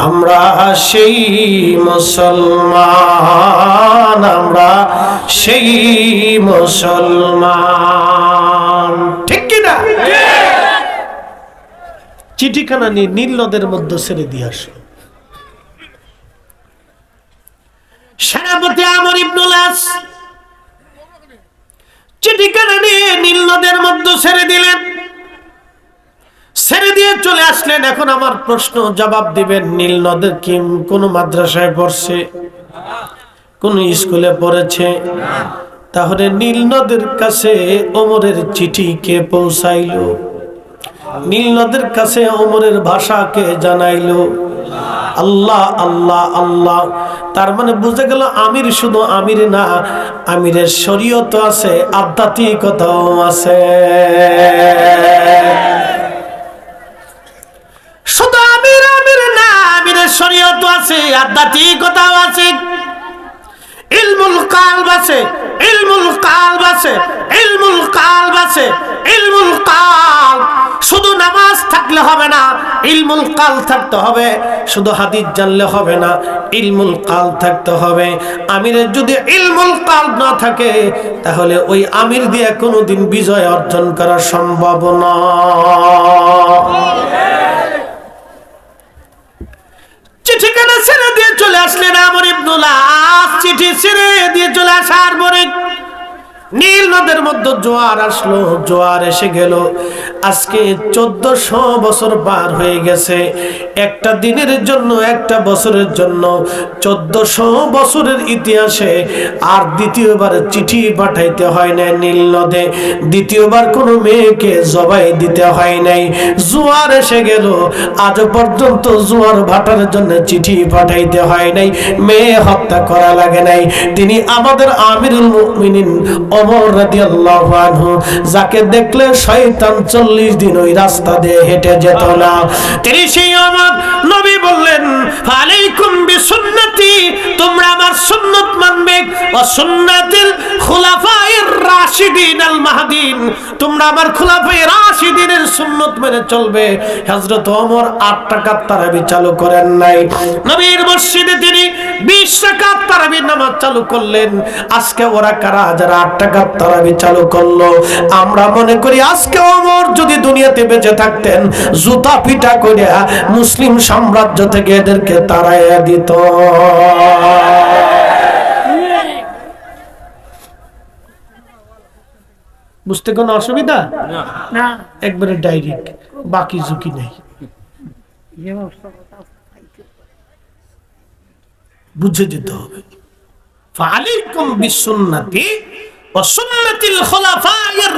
আমরা সেই মুসলমান, আমরা সেই মুসলমান, ঠিক কিনা? চিঠিখানা নিয়ে নীল নদের মধ্যে ছেড়ে দিয়ে আসলো। সেনাপতি আমর ইবনুল আস চিঠিখানা নিয়ে নীল নদের মধ্যে ছেড়ে দিলেন, ছেড়ে দিয়ে চলে আসলেন। এখন আমার প্রশ্ন জবাব দিবেন, নীল নদের কি কোন মাদ্রাসায় পড়ছে, কোন স্কুলে পড়েছে? তাহলে নীল নদের কাছে ওমরের চিঠি কে পৌঁছাইলো? নীল নদের কাছে ওমরের ভাষা কে জানাইলো? আল্লাহ আল্লাহ আল্লাহ। তার মানে বুঝে গেল আমির শুধু আমির না, আমিরের শরীয়ত আছে, আধ্যাত্মিকতাও আছে। শুধু আমির আমির না, আমিরের শরীয়ত আছে, আধ্যাত্মিকতাও আছে। ইলমুল কালব আছে, ইলমুল কালব আছে, ইলমুল কালব আছে, ইলমুল কালব। শুধু নামাজ থাকলে হবে না, ইলমুল কাল থাকতে হবে। শুধু হাদিস জানলে হবে না, ইলমুল কাল থাকতে হবে। আমিরের যদি ইলমুল কাল না থাকে, তাহলে ওই আমির দিয়ে কোনোদিন বিজয় অর্জন করা সম্ভব না। চিঠিখানা ছেড়ে দিয়ে চলে আসলেন আমর ইবনুল আস। চিঠি ছেড়ে দিয়ে চলে আসার পরে নীল নদের মধ্যে জোয়ার আসলো, জোয়ার এসে গেল। আজকে 1400 বছর পার হয়ে গেছে। একটা দিনের জন্য, একটা বছরের জন্য 1400 বছরের ইতিহাসে আর দ্বিতীয়বার চিঠি পাঠাইতে হয় না নীল নদে, দ্বিতীয়বার কোনো মেয়েকে জবাই দিতে হয় নাই। জোয়ার এসে গেল, আজ পর্যন্ত জোয়ার ভাটার জন্য চিঠি পাঠাইতে হয় নাই, মেয়ে হত্যা করা লাগে নাই। তিনি আমাদের আমিরুল মুমিনিন ওমর রাদিয়াল্লাহু আনহু, যাকে দেখলে শয়তান 40 দিন ওই রাস্তা দিয়ে হেঁটে যেত না। তিনি সেই ওমর নবী বললেন, আলাইকুম বিসুন্নতি, তোমরা আমার সুন্নাত মানবে, ওয়া সুন্নাতিল খুলাফায়ে রাশিদিন আল মাহদিন, তোমরা আমার খুলাফায়ে রাশিদিনের সুন্নাত মেনে চলবে। হযরত ওমর 8 রাকাত তারাবি চালু করেন নাই, নবীর মসজিদে তিনি 20 রাকাত তারাবি নামাজ চালু করলেন। আজকে ওরা কারা যারা 8 রাকাত তারাবি চালু করলো? আমরা মনে করি আজকে ওমর যদি দুনিয়াতে বেঁচে থাকতেন, জুতা পিটা করে মুসলিম সাম্রাজ্য থেকে এদেরকে তাড়াইয়া দিত। বুঝতে কোনো অসুবিধা না, একবারে ডাইরেক্ট, বাকি ঝুঁকি নেই। বুঝে যেতে হবে। ফালাইকুম বিসুন্নতি ওয়া সুন্নাতিল খুলাফায়ের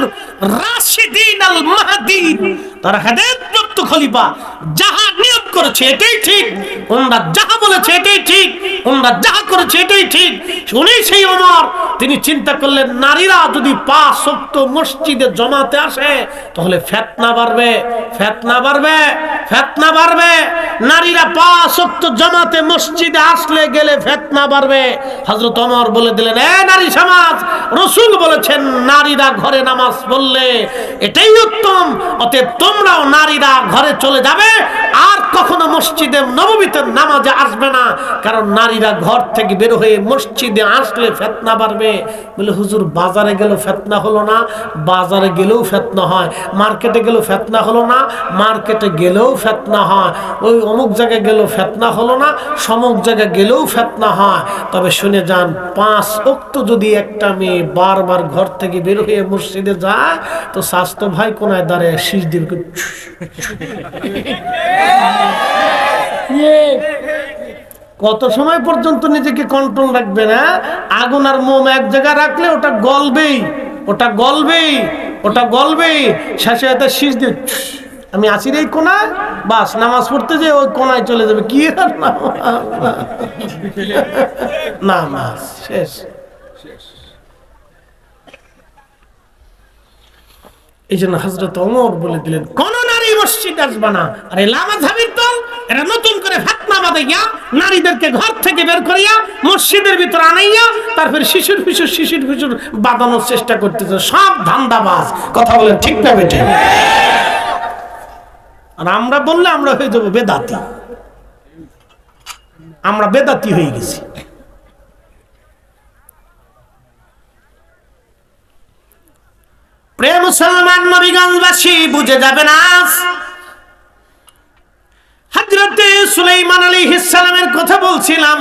রাশিদিন আল মাহদিন। তারা হেদায়েতপ্রাপ্ত খলিফা, যাহা নিয়ত করেছে এটাই ঠিক, ওনারা যাহা বলেছে এটাই ঠিক, ওনারা যাহা করেছে এটাই ঠিক। উনি সেই ওমর, তিনি চিন্তা করলেন নারীরা যদি 5 ওয়াক্ত মসজিদে জমাতে আসে তাহলে ফিতনা বাড়বে, ফিতনা বাড়বে, ফিতনা বাড়বে। নারীরা 5 ওয়াক্ত জামাতে মসজিদে আসলে গেলে ফিতনা বাড়বে। হযরত ওমর বলে দিলেন, এ নারী সমাজ, রাসূল বলেছেন নারীরা ঘরে নামাজ পড়লে এটাই উত্তম, অতএব তোমরাও নারীরা ঘরে চলে যাবে, আর কখনো মসজিদে নববীতে নামাজে আসবে না, কারণ নারী নারীরা ঘর থেকে বের হয়ে মসজিদে আসলে ফিতনা বাড়বে। বলে হুজুর বাজারে গেলেও ফিতনা হলো না, বাজারে গেলেও ফিতনা হয়, মার্কেটে গেলেও ফিতনা হলো না, মার্কেটে গেলেও ফিতনা হয়, ওই অমুক জায়গায় গেলেও ফিতনা হলো না, সমুক জায়গায় গেলেও ফিতনা হয়। তবে শুনে যান, 5 ওয়াক্ত যদি একটা মেয়ে বারবার ঘর থেকে বের হয়ে মসজিদে যায় তো স্বাস্থ্য ভাই কোনায় দাঁড়ায় শীষ দিবে। কত সময় পর্যন্ত নিজেকে কন্ট্রোল রাখবে না? আগুন আর মোম এক জায়গায় রাখলে ওটা গলবেই, ওটা গলবেই, ওটা গলবেই। শেষে হয়তো শীষ দিয়ে আমি আসি রে কোনায়, বাস নামাজ পড়তে যে ওই কোনায় চলে যাবে। কি নামাজ শেষ। এই জন্য হযরত ওমর বলে দিলেন, কোন নারী মসজিদ আসবে না। আরে লামাযহাবির দল এরা নতুন করে ফিতনা বাঁধাইয়া নারীদেরকে ঘর থেকে বের করিয়া মসজিদের ভিতর আনাইয়া তারপর শিশুর ফিসুর বাঁধানোর চেষ্টা করতেছে। সব ধান্দাবাজ। কথা বলেন ঠিক না বেঠিক? আর আমরা বললে আমরা হয়ে যাবো বেদাতি। আমরা বেদাতি হয়ে গেছি। প্রিয় মুসলমান নবীগঞ্জবাসী, বুঝে যাবেন আজ হযরতে সুলাইমান আলাইহিস সালামের কথা বলছিলাম।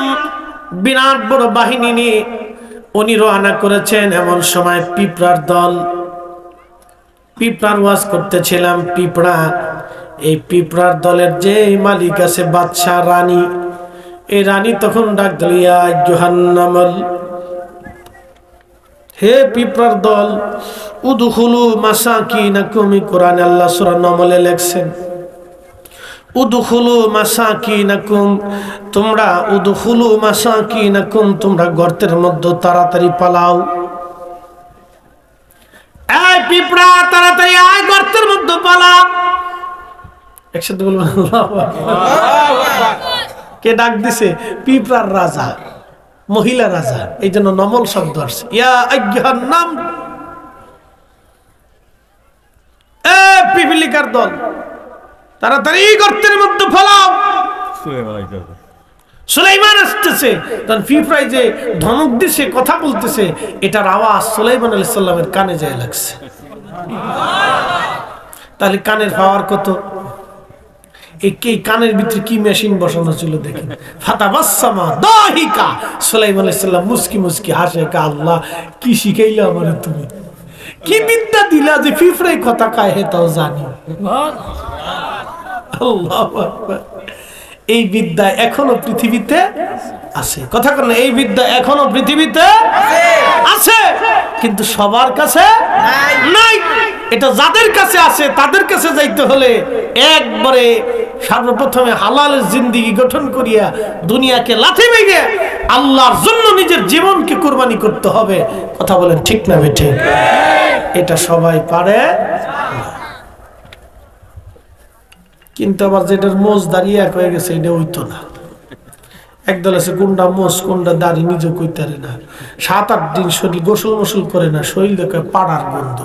বিরাট বড় বাহিনী নিয়ে উনি রওনা করেছেন। এমন সময় পিঁপড়ার দল, পিঁপড়ার ওয়াজ করতেছিলাম। পিঁপড়া, এই পিঁপড়ার দলের যে মালিক আছে বাদশা রানী, এই রানী তখন ডাক দিল, ইয়া আইয়ুহান্নামল, হে পিঁপড়ার দল, উদখুলু মাসাকিনাকুম। কোরআনে আল্লাহ সূরা নমলে লেখছেন, উদখুলু মাসাকিনাকুম, তোমরা উদখুলু মাসাকিনাকুম, তোমরা গর্তের মধ্যে তাড়াতাড়ি পালাও। এই পিঁপড়া তাড়াতাড়ি আয়, গর্তের মধ্যে পালা। একসাথে বলবেন আল্লাহু আকবার। কে ডাক দিছে? পিঁপড়ার রাজা, মহিলা রাজা। এই জন্য নমল শব্দ আসছে। ইয়া আইয়ুহান নাম, এ পিপিলিকার দল, তাড়াতাড়ি গর্তের মধ্যে ফলাও। সুলাইমান আসতেছে। তখন পিঁপড়ায় যে ধমক দিছে, কথা বলতেছে, এটার আওয়াজ সুলাইমান আলাইহিস সালামের কানে যায় লাগছে। তাহলে কানের পাওয়ার কত? এই কানের ভিতরে কি মেশিন বসানো ছিল দেখেন। ফাতাবাসসামা দাহিকা, সুলাইমান আলাইহিস সালাম মুস্কি মুস্কি হাসে, আল্লাহ কি শিখাইলা আমারে তুমি, কি বিদ্যা দিলা যে পিঁপড়াই কথা কায় হে তাও জানি। আল্লাহু আকবার। এই বিদ্যা এখনো পৃথিবীতে আছে। কথা বলেন, এই বিদ্যা এখনো পৃথিবীতে আছে, কিন্তু সবার কাছে নাই। এটা যাদের কাছে আছে তাদের কাছে যাইতে হলে একবারে সর্বপ্রথমে হালালের জিন্দেগি গঠন করিয়া দুনিয়াকে লাথি মেরে আল্লাহর জন্য নিজের জীবনকে কুরবানি করতে হবে। কথা বলেন ঠিক না বেঠিক? এটা সবাই পারে, কিন্তু আবার যেটার মোজ দাঁড়িয়ে এক হয়ে গেছে এটা হইতো না। একদল আছে কোনটা মোজ কোনটা দাড়ি নিজে কইতারে না, 7-8 দিন শরীর গোসল মোসল করে না, শরীর দেখে পাড়ার গন্ধ।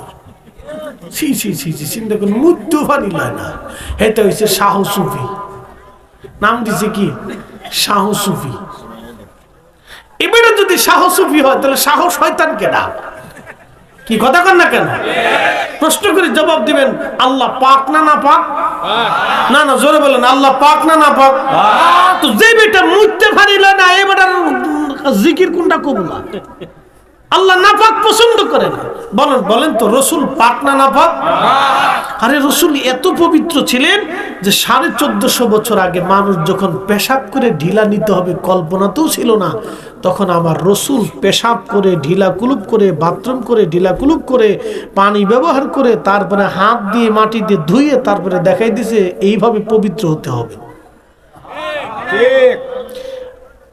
ছি ছি ছি ছি, চিন্তা করুন, মৃত্যু পানি লয় না। এটা হচ্ছে শাহ সুফি, নাম দিছে কি? শাহ সুফি। এবারে যদি শাহ সুফি হয় তাহলে শাহ শয়তান কেডা? কি কথা কন না কেন? প্রশ্ন করে জবাব দিবেন, আল্লাহ পাক না না পাক? না না, জোরে বলেন, আল্লাহ পাক না না পাক? তো যে বেটা মুইতে পারিল না, এই বেটার জিকির কোনটা কবুল? আল্লাহ নাপাক পছন্দ করে না। বলেন বলেন তো, রসুল পাক না নাপাক? আরে রসুল এত পবিত্র ছিলেন যে 1450 বছর আগে মানুষ যখন পেশাব করে ঢিলা নিতে হবে কল্পনাতেও ছিল না, তখন আমার রসুল পেশাব করে ঢিলা কুলুপ করে, বাথরুম করে ঢিলা কুলুপ করে, পানি ব্যবহার করে, তারপরে হাত দিয়ে মাটি দিয়ে ধুয়ে তারপরে দেখাই দিছে এইভাবে পবিত্র হতে হবে।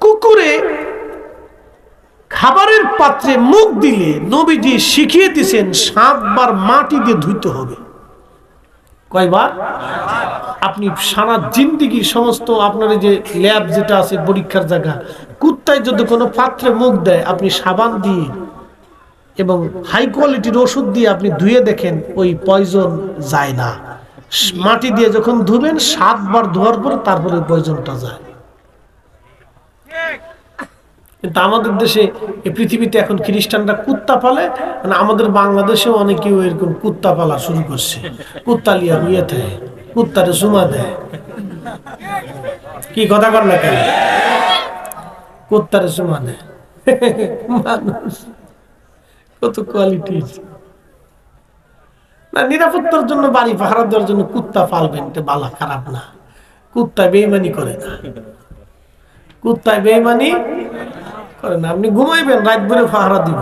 কুকুরে খাবারের পাত্রে মুখ দিলে নবীজি শিখিয়ে দিয়েছেন 7 বার মাটি দিয়ে ধুইতে হবে। কয়বার? আপনি সারা জিন্দেগি সমস্ত আপনার যে ল্যাব যেটা আছে পরীক্ষার জায়গা, কুত্তায় যদি কোনো পাত্রে মুখ দেয়, আপনি সাবান দিয়ে এবং হাই কোয়ালিটির ওষুধ দিয়ে আপনি ধুয়ে দেখেন ওই পয়জন যায় না। মাটি দিয়ে যখন ধুবেন 7 বার ধোয়ার পরে তারপরে পয়জনটা যায়। কিন্তু আমাদের দেশে এই পৃথিবীতে এখন খ্রিস্টানরা কুত্তা পালে, মানে আমাদের বাংলাদেশেও অনেকেও এরকম কুত্তা পালা শুরু করছে। কুত্তা লিয়া বিয়ে দেয়, কুত্তারে চুমা দেয়। কি কথা কর না কেন? কুত্তারে চুমা দেয়। মানুষ কত কোয়ালিটি না। নিরাপত্তার জন্য বাড়ি পাহারা দেওয়ার জন্য কুত্তা পালবেন, এটা বালা খারাপ না। কুত্তা বেইমানি করে না, কুত্তায় বেইমানি করে না। আপনি ঘুমাইবেন, রাত ভরে পাহারা দিব,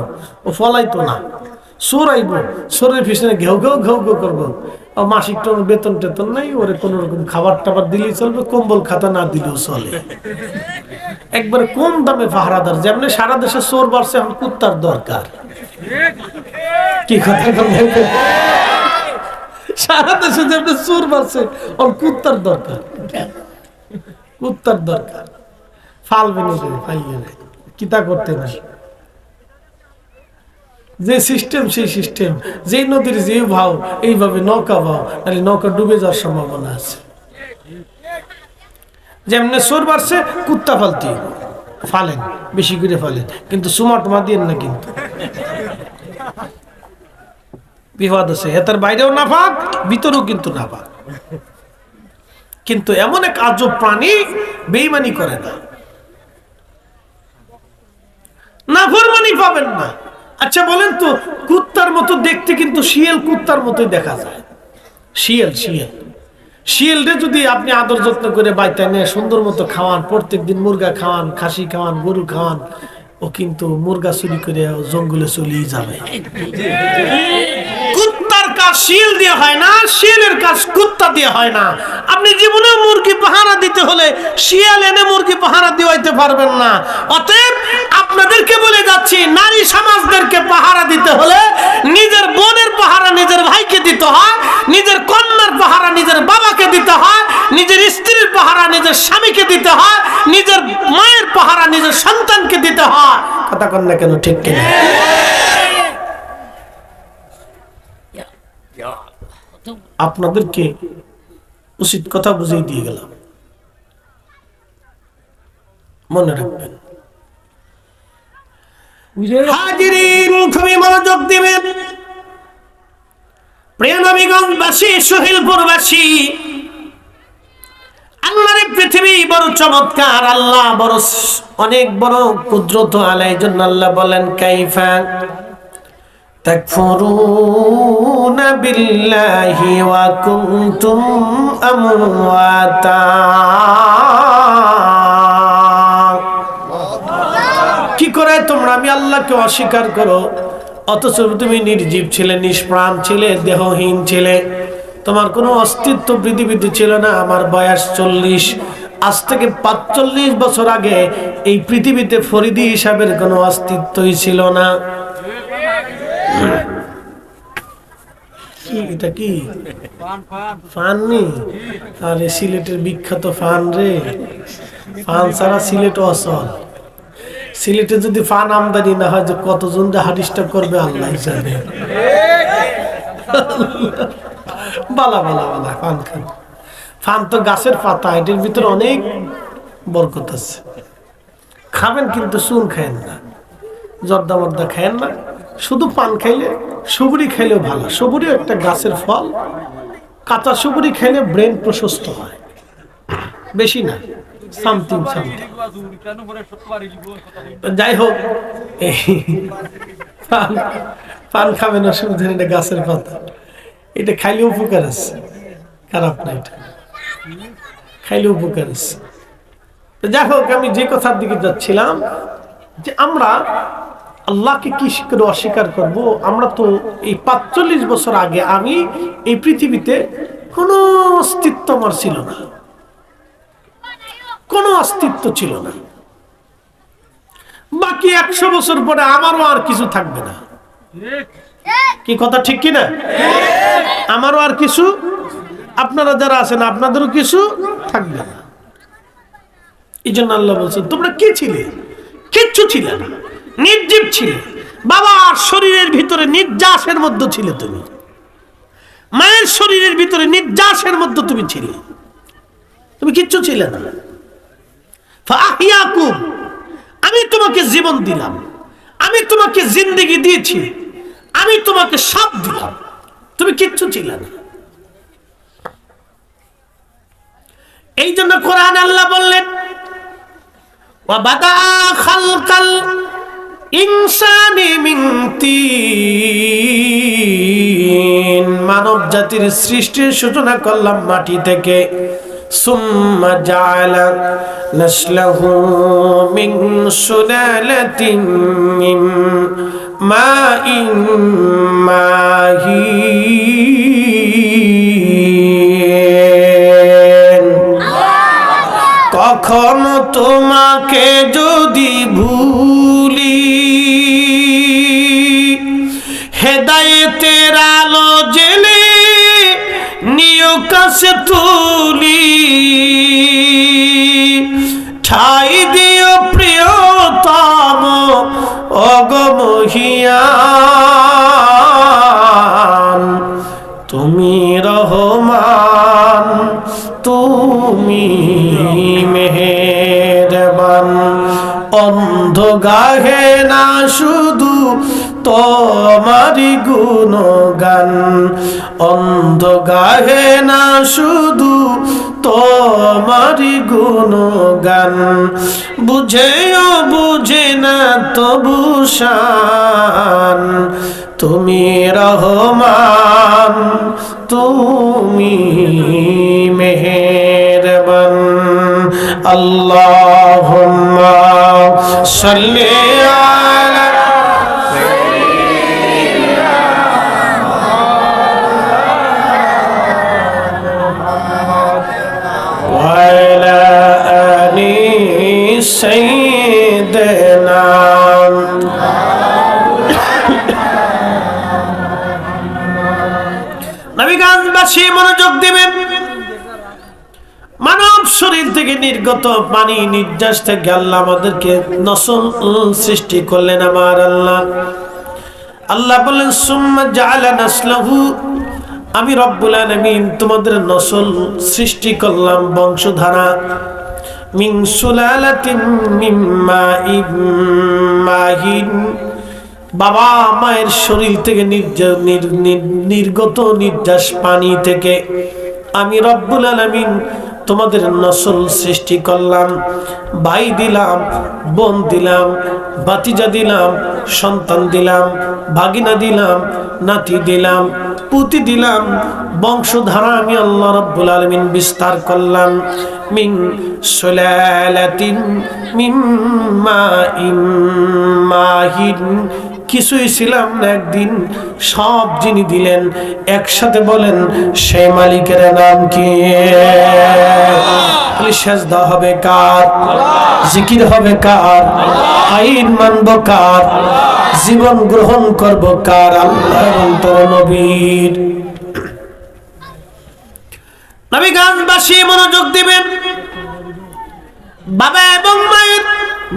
ও ফলাইতো না। চোর আইব, চোরের পিছনে ঘেউ ঘেউ ঘেউ ঘেউ করবো। মাসিক বেতন টেতন নাই, ওরে কোন রকম খাবার টাবার দিলেই চলবে, কম্বল খাতা না দিলেও চলে। একবারে কম দামে পাহারাদার। যেমনি সারা দেশে চোর বাড়ছে, এখন কুত্তার দরকার। কি কথা? সারা দেশে যেমনি চোর বাড়ছে, ওর কুত্তার দরকার। কুত্তার দরকার। ফালবে না, পাইয়ে না, কিতা করতে না। যে সিস্টেম সেই সিস্টেম, যেই নদীর যে ভাও, এইভাবে নৌকা ভাও, তাহলে নৌকা ডুবে যাওয়ার সম্ভাবনা আছে। যেমনি চোর বাড়ছে, কুত্তা ফালতি ফালেন, বেশি করে ফালেন, কিন্তু সুমাটমা দিয়েন না। কিন্তু বিপদ আছে, এটার বাইরেও না পাক, ভিতরেও কিন্তু না পাক। কিন্তু এমন এক আজব প্রাণী, বেঈমানি করে না, নাফরমানি পাবেন না। আচ্ছা বলেন তো, কুত্তার মতো দেখতে কিন্তু শিয়াল কুত্তার মতোই দেখা যায়। শিয়াল শিয়াল শিয়ালটা যদি আপনি আদর যত্ন করে বাইতে নিয়ে সুন্দর মতো খাওয়ান, প্রত্যেকদিন মুরগা খাওয়ান, খাসি খাওয়ান, গরু খাওয়ান, ও কিন্তু মুরগা চুরি করে জঙ্গলে চলিয়ে যাবে। কুত্তার কাজ শিয়াল দিয়ে হয় না, শিয়ালের কাজ কুত্তা দিয়ে হয় না। আপনি জীবনে মুরগি পাহারা দিতে হলে শিয়াল এনে মুরগি পাহারা দিতে পারবেন না। অতএব আপনাদেরকে বলে যাচ্ছি, নারী সমাজদেরকে পাহারা দিতে হলে নিজের বোনের পাহারা নিজের ভাইকে দিতে হয়, নিজের কন্যার পাহারা নিজের বাবাকে দিতে হয়, নিজের স্ত্রীর পাহারা নিজের স্বামীকে দিতে হয়, নিজের মায়ের পাহারা নিজের সন্তানকে দিতে হয়। কথা কন না কেন? ঠিক কিনা? আপনাদেরকে উচিত কথা বুঝিয়ে দিয়ে গেলাম, মনে রাখবেন। হাজিরিন, খুবই মনোযোগ দিবেন। প্রিয় নবীগঞ্জবাসী, সোহেলপুরবাসী, আল্লাহর পৃথিবী বড় চমৎকার, আল্লাহ বড় অনেক বড় কুদরত আলাই। জন্য আল্লাহ বলেন, কাইফা তাকফুরুনা বিল্লাহি ওয়া কুনতুম আমওয়াতা। কি করে তোমরা আমি আল্লাহকে অস্বীকার করো, অথচ তুমি নির্জীব ছিলে, নিষ্প্রাণ ছিলে, দেহহীন ছিলে, তোমার কোনো অস্তিত্ব পৃথিবীতে ছিল না। আমার বয়স 40, আজ থেকে 45 বছর আগে এই পৃথিবীতে ফরিদি হিসাবের কোনো অস্তিত্বই ছিল না। এটা কি ফান নি? আরে সিলেটের বিখ্যাত ফান রে, ফান ছাড়া সিলেট অচল। সিলেটে যদি ফান আমদানি না হয়, যে কতজন হাডিসটা করবে আল্লাহ জানে। বালা বালা বালা ফান খান। ফান তো গাছের পাতা, এটার ভিতরে অনেক বরকত আছে। খাবেন কিন্তু চুন খায়েন না, জর্দা মর্দা খায়েন না, শুধু পান খাইলে, সুপুরি খাইলেও ভালো। সুপুরি একটা গাছের ফল, কাঁচা সুপুরি খাইলে ব্রেন প্রশস্ত হয়, বেশি না, সামথিং সামথিং। যাই হোক, পান খাবেন অসুবিধা নেই, এটা গাছের পাতা, এটা খাইলে উপকার আছে, খারাপ না, এটা খাইলে উপকার আছে। যাই হোক, আমি যে কথার দিকে যাচ্ছিলাম, যে আমরা আল্লাহকে কি করে অস্বীকার করব? আমরা তো এই 45 বছর আগে আমি এই পৃথিবীতে কোনো অস্তিত্ব আমার ছিল না, কোনো অস্তিত্ব ছিল না। বাকি 100 বছর পরে আমারও আর কিছু থাকবে না। কি কথা ঠিক কিনা? আমারও আর কিছু, আপনারা যারা আছেন আপনাদেরও কিছু থাকবে না। এই জন্য আল্লাহ বলছেন, তোমরা কি ছিলে? কিচ্ছু ছিলে না, নির্জীব ছিলে। বাবার শরীরের ভিতরে নির্যাসের মধ্যে ছিলে তুমি, মায়ের শরীরের ভিতরে নির্যাসের মধ্যে তুমি ছিলে, তুমি কিচ্ছু ছিলে না। ফাহিয়াকুম, আমি তোমাকে জীবন দিলাম, আমি তোমাকে জিন্দেগি দিয়েছি, আমি তোমাকে সব দিলাম, তুমি কিচ্ছু ছিলে না। এই জন্য কোরআন আল্লাহ বললেন ওয়া বাদা খালকাল ইনসানি মিন তিন, মানব জাতির সৃষ্টির সূচনা করলাম মাটি থেকে। সুম্মা জাআলা নাসলাহু মিন সুলালাতিন মিন মাইন মাহিন। কখনো তোমাকে যদি ভুলি, হেদায়েতের আলো জেলে নিয় কাছে তুলি, ঠাই দিও প্রিয়তম অগমহিয়ান। তুমি রহমান, তুমি মেহেরবান। অন্ধ গাহে না শুধু তোমারি গুণগান, অন্ধ গাহে না শুধু তোমারি গুণগান। বুঝেও বুঝে না তবু শান, তুমি রহমান, তুমি মেহেরবান। আল্লাহুম্মা সাল্লি আলা ওয়া আলা আলি সাইয়্যিদিনা। নবীগঞ্জবাসী মনোযোগ দিবেন। মানব শরীর থেকে নির্গত পানি নির্যাস থেকে আল্লাহ আমাদেরকে নসল সৃষ্টি করলেন। আমার আল্লাহ আল্লাহ বলেন সুম্মা জাআলা নাসলাহু, আমি রব্বুল আলামিন তোমাদের নসল সৃষ্টি করলাম, বংশধারা। মিন সুলালাতিন মিন মাইন মাহিন, বাবা মায়ের শরীর থেকে নির্গত নির্যাস পানি থেকে আমি রব্বুল আলামিন তোমাদের নসল সৃষ্টি করলাম। ভাই দিলাম, বোন দিলাম, ভাতিজা দিলাম, সন্তান দিলাম, ভাগিনা দিলাম, নাতি দিলাম, পুতি দিলাম। বংশধারা আমি আল্লাহ রব্বুল আলামিন বিস্তার করলাম। মিন সুলালাতিন মিন মাইন মাহিন, কিছুই ছিলাম না একদিন, সব যিনি দিলেন একসাথে বলেন সেই মালিকের নাম কি? সেজদা হবে কার? জিকির হবে কার? আইন মানব কার? জীবন গ্রহণ করব কার? আল্লাহ এবং তোর নবীর। নবীগঞ্জবাসী মনোযোগ দিবেন। বাবা এবং মায়ের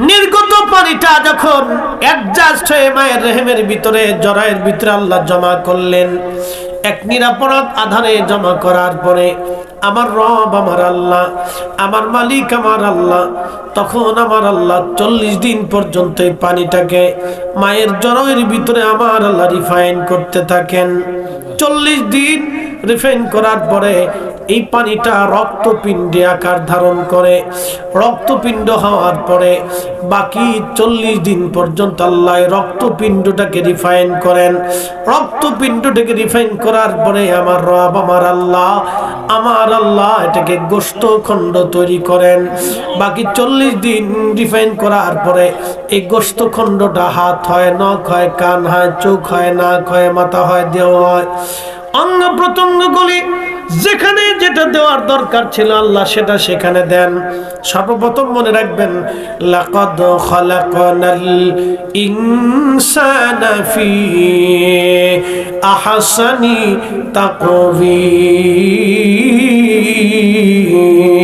নির্গত পানিটা যখন অ্যাডজাস্ট হয়ে মায়ের রেহেমের ভিতরে, জরায়ের ভিতরে আল্লাহ জমা করলেন, এক নিরাপদ আধারে জমা করার পরে আমার রব আমার আল্লাহ, আমার মালিক আমার আল্লাহ, তখন আমার আল্লাহ 40 দিন পর্যন্ত এই পানিটাকে মায়ের জরায়ের ভিতরে আমার আল্লাহ রিফাইন করতে থাকেন। 40 দিন রিফাইন করার পরে এই পানিটা রক্তপিণ্ডে আকার ধারণ করে। রক্তপিণ্ড হওয়ার পরে বাকি 40 দিন পর্যন্ত আল্লাহ রক্তপিণ্ডটাকে রিফাইন করেন। রক্তপিণ্ডটাকে রিফাইন করার পরে আমার রব আমার আল্লাহ এটাকে গোশত খণ্ড তৈরি করেন। বাকি 40 দিন রিফাইন করার পরে এই গোশত খণ্ডটা হাত হয়, নখ হয়, কান হয়, চোখ হয়, নাক হয়, মাথা হয়, দেহ হয়, অঙ্গ প্রত্যঙ্গগুলি যেখানে যেটা দেওয়ার দরকার ছিল আল্লাহ সেটা সেখানে দেন। সর্বপ্রথম মনে রাখবেন, লাকাদ খালাকনাল ইনসানা ফি আহসানি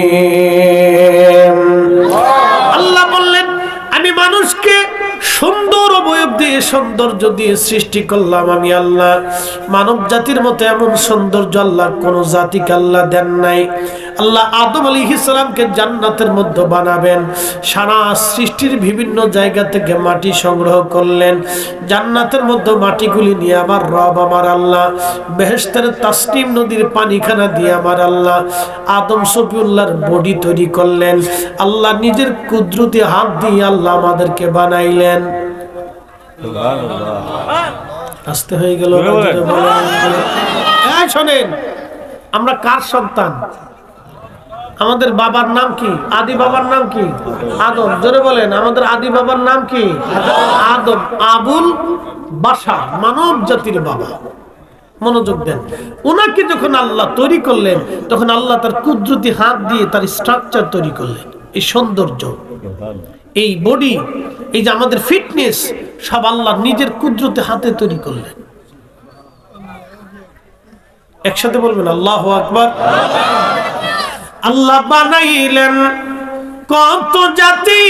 তাকওয়িম। আল্লাহ বললেন আমি মানুষকে সুন্দর অবয়ব দিয়ে, সৌন্দর্য দিয়ে সৃষ্টি করলাম। আমি আল্লাহ মানব জাতির মতো এমন সৌন্দর্য আল্লাহ কোন জাতিকে আল্লাহ দেন নাই। আল্লাহ আদম আলাইহিস সালামকে জান্নাতের মধ্যে বানাবেন। সারা সৃষ্টির বিভিন্ন জায়গা থেকে মাটি সংগ্রহ করলেন, জান্নাতের মধ্যে মাটিগুলি নিয়ে আমার রব আমার আল্লাহ বেহেশতের তাসনিম নদীর পানিখানা দিয়ে আমার আল্লাহ আদম সফিউল্লাহর বডি তৈরি করলেন। আল্লাহ নিজের কুদরতি হাত দিয়ে আল্লাহ আমাদেরকে বানাইলেন। আসতে হয়ে গেল। শোনেন, আমরা কার সন্তান? আমাদের বাবার নাম কি? আদি বাবার নাম কি? আদম। জোরে বলেন, আমাদের আদি বাবার নাম কি? আদম, আবুল বাশার, মানব জাতির বাবা। মনোযোগ দেন, ওনাকে যখন আল্লাহ তৈরি করলেন তখন আল্লাহ তার কুদরতি হাত দিয়ে তার স্ট্রাকচার তৈরি করলেন। এই সৌন্দর্য, এই বডি, এই যে আমাদের ফিটনেস সব আল্লাহ নিজের কুদরতি হাতে তৈরি করলেন। একসাথে বলবেন আল্লাহু আকবার। আল্লাহ বানাইলেন কত জাতি,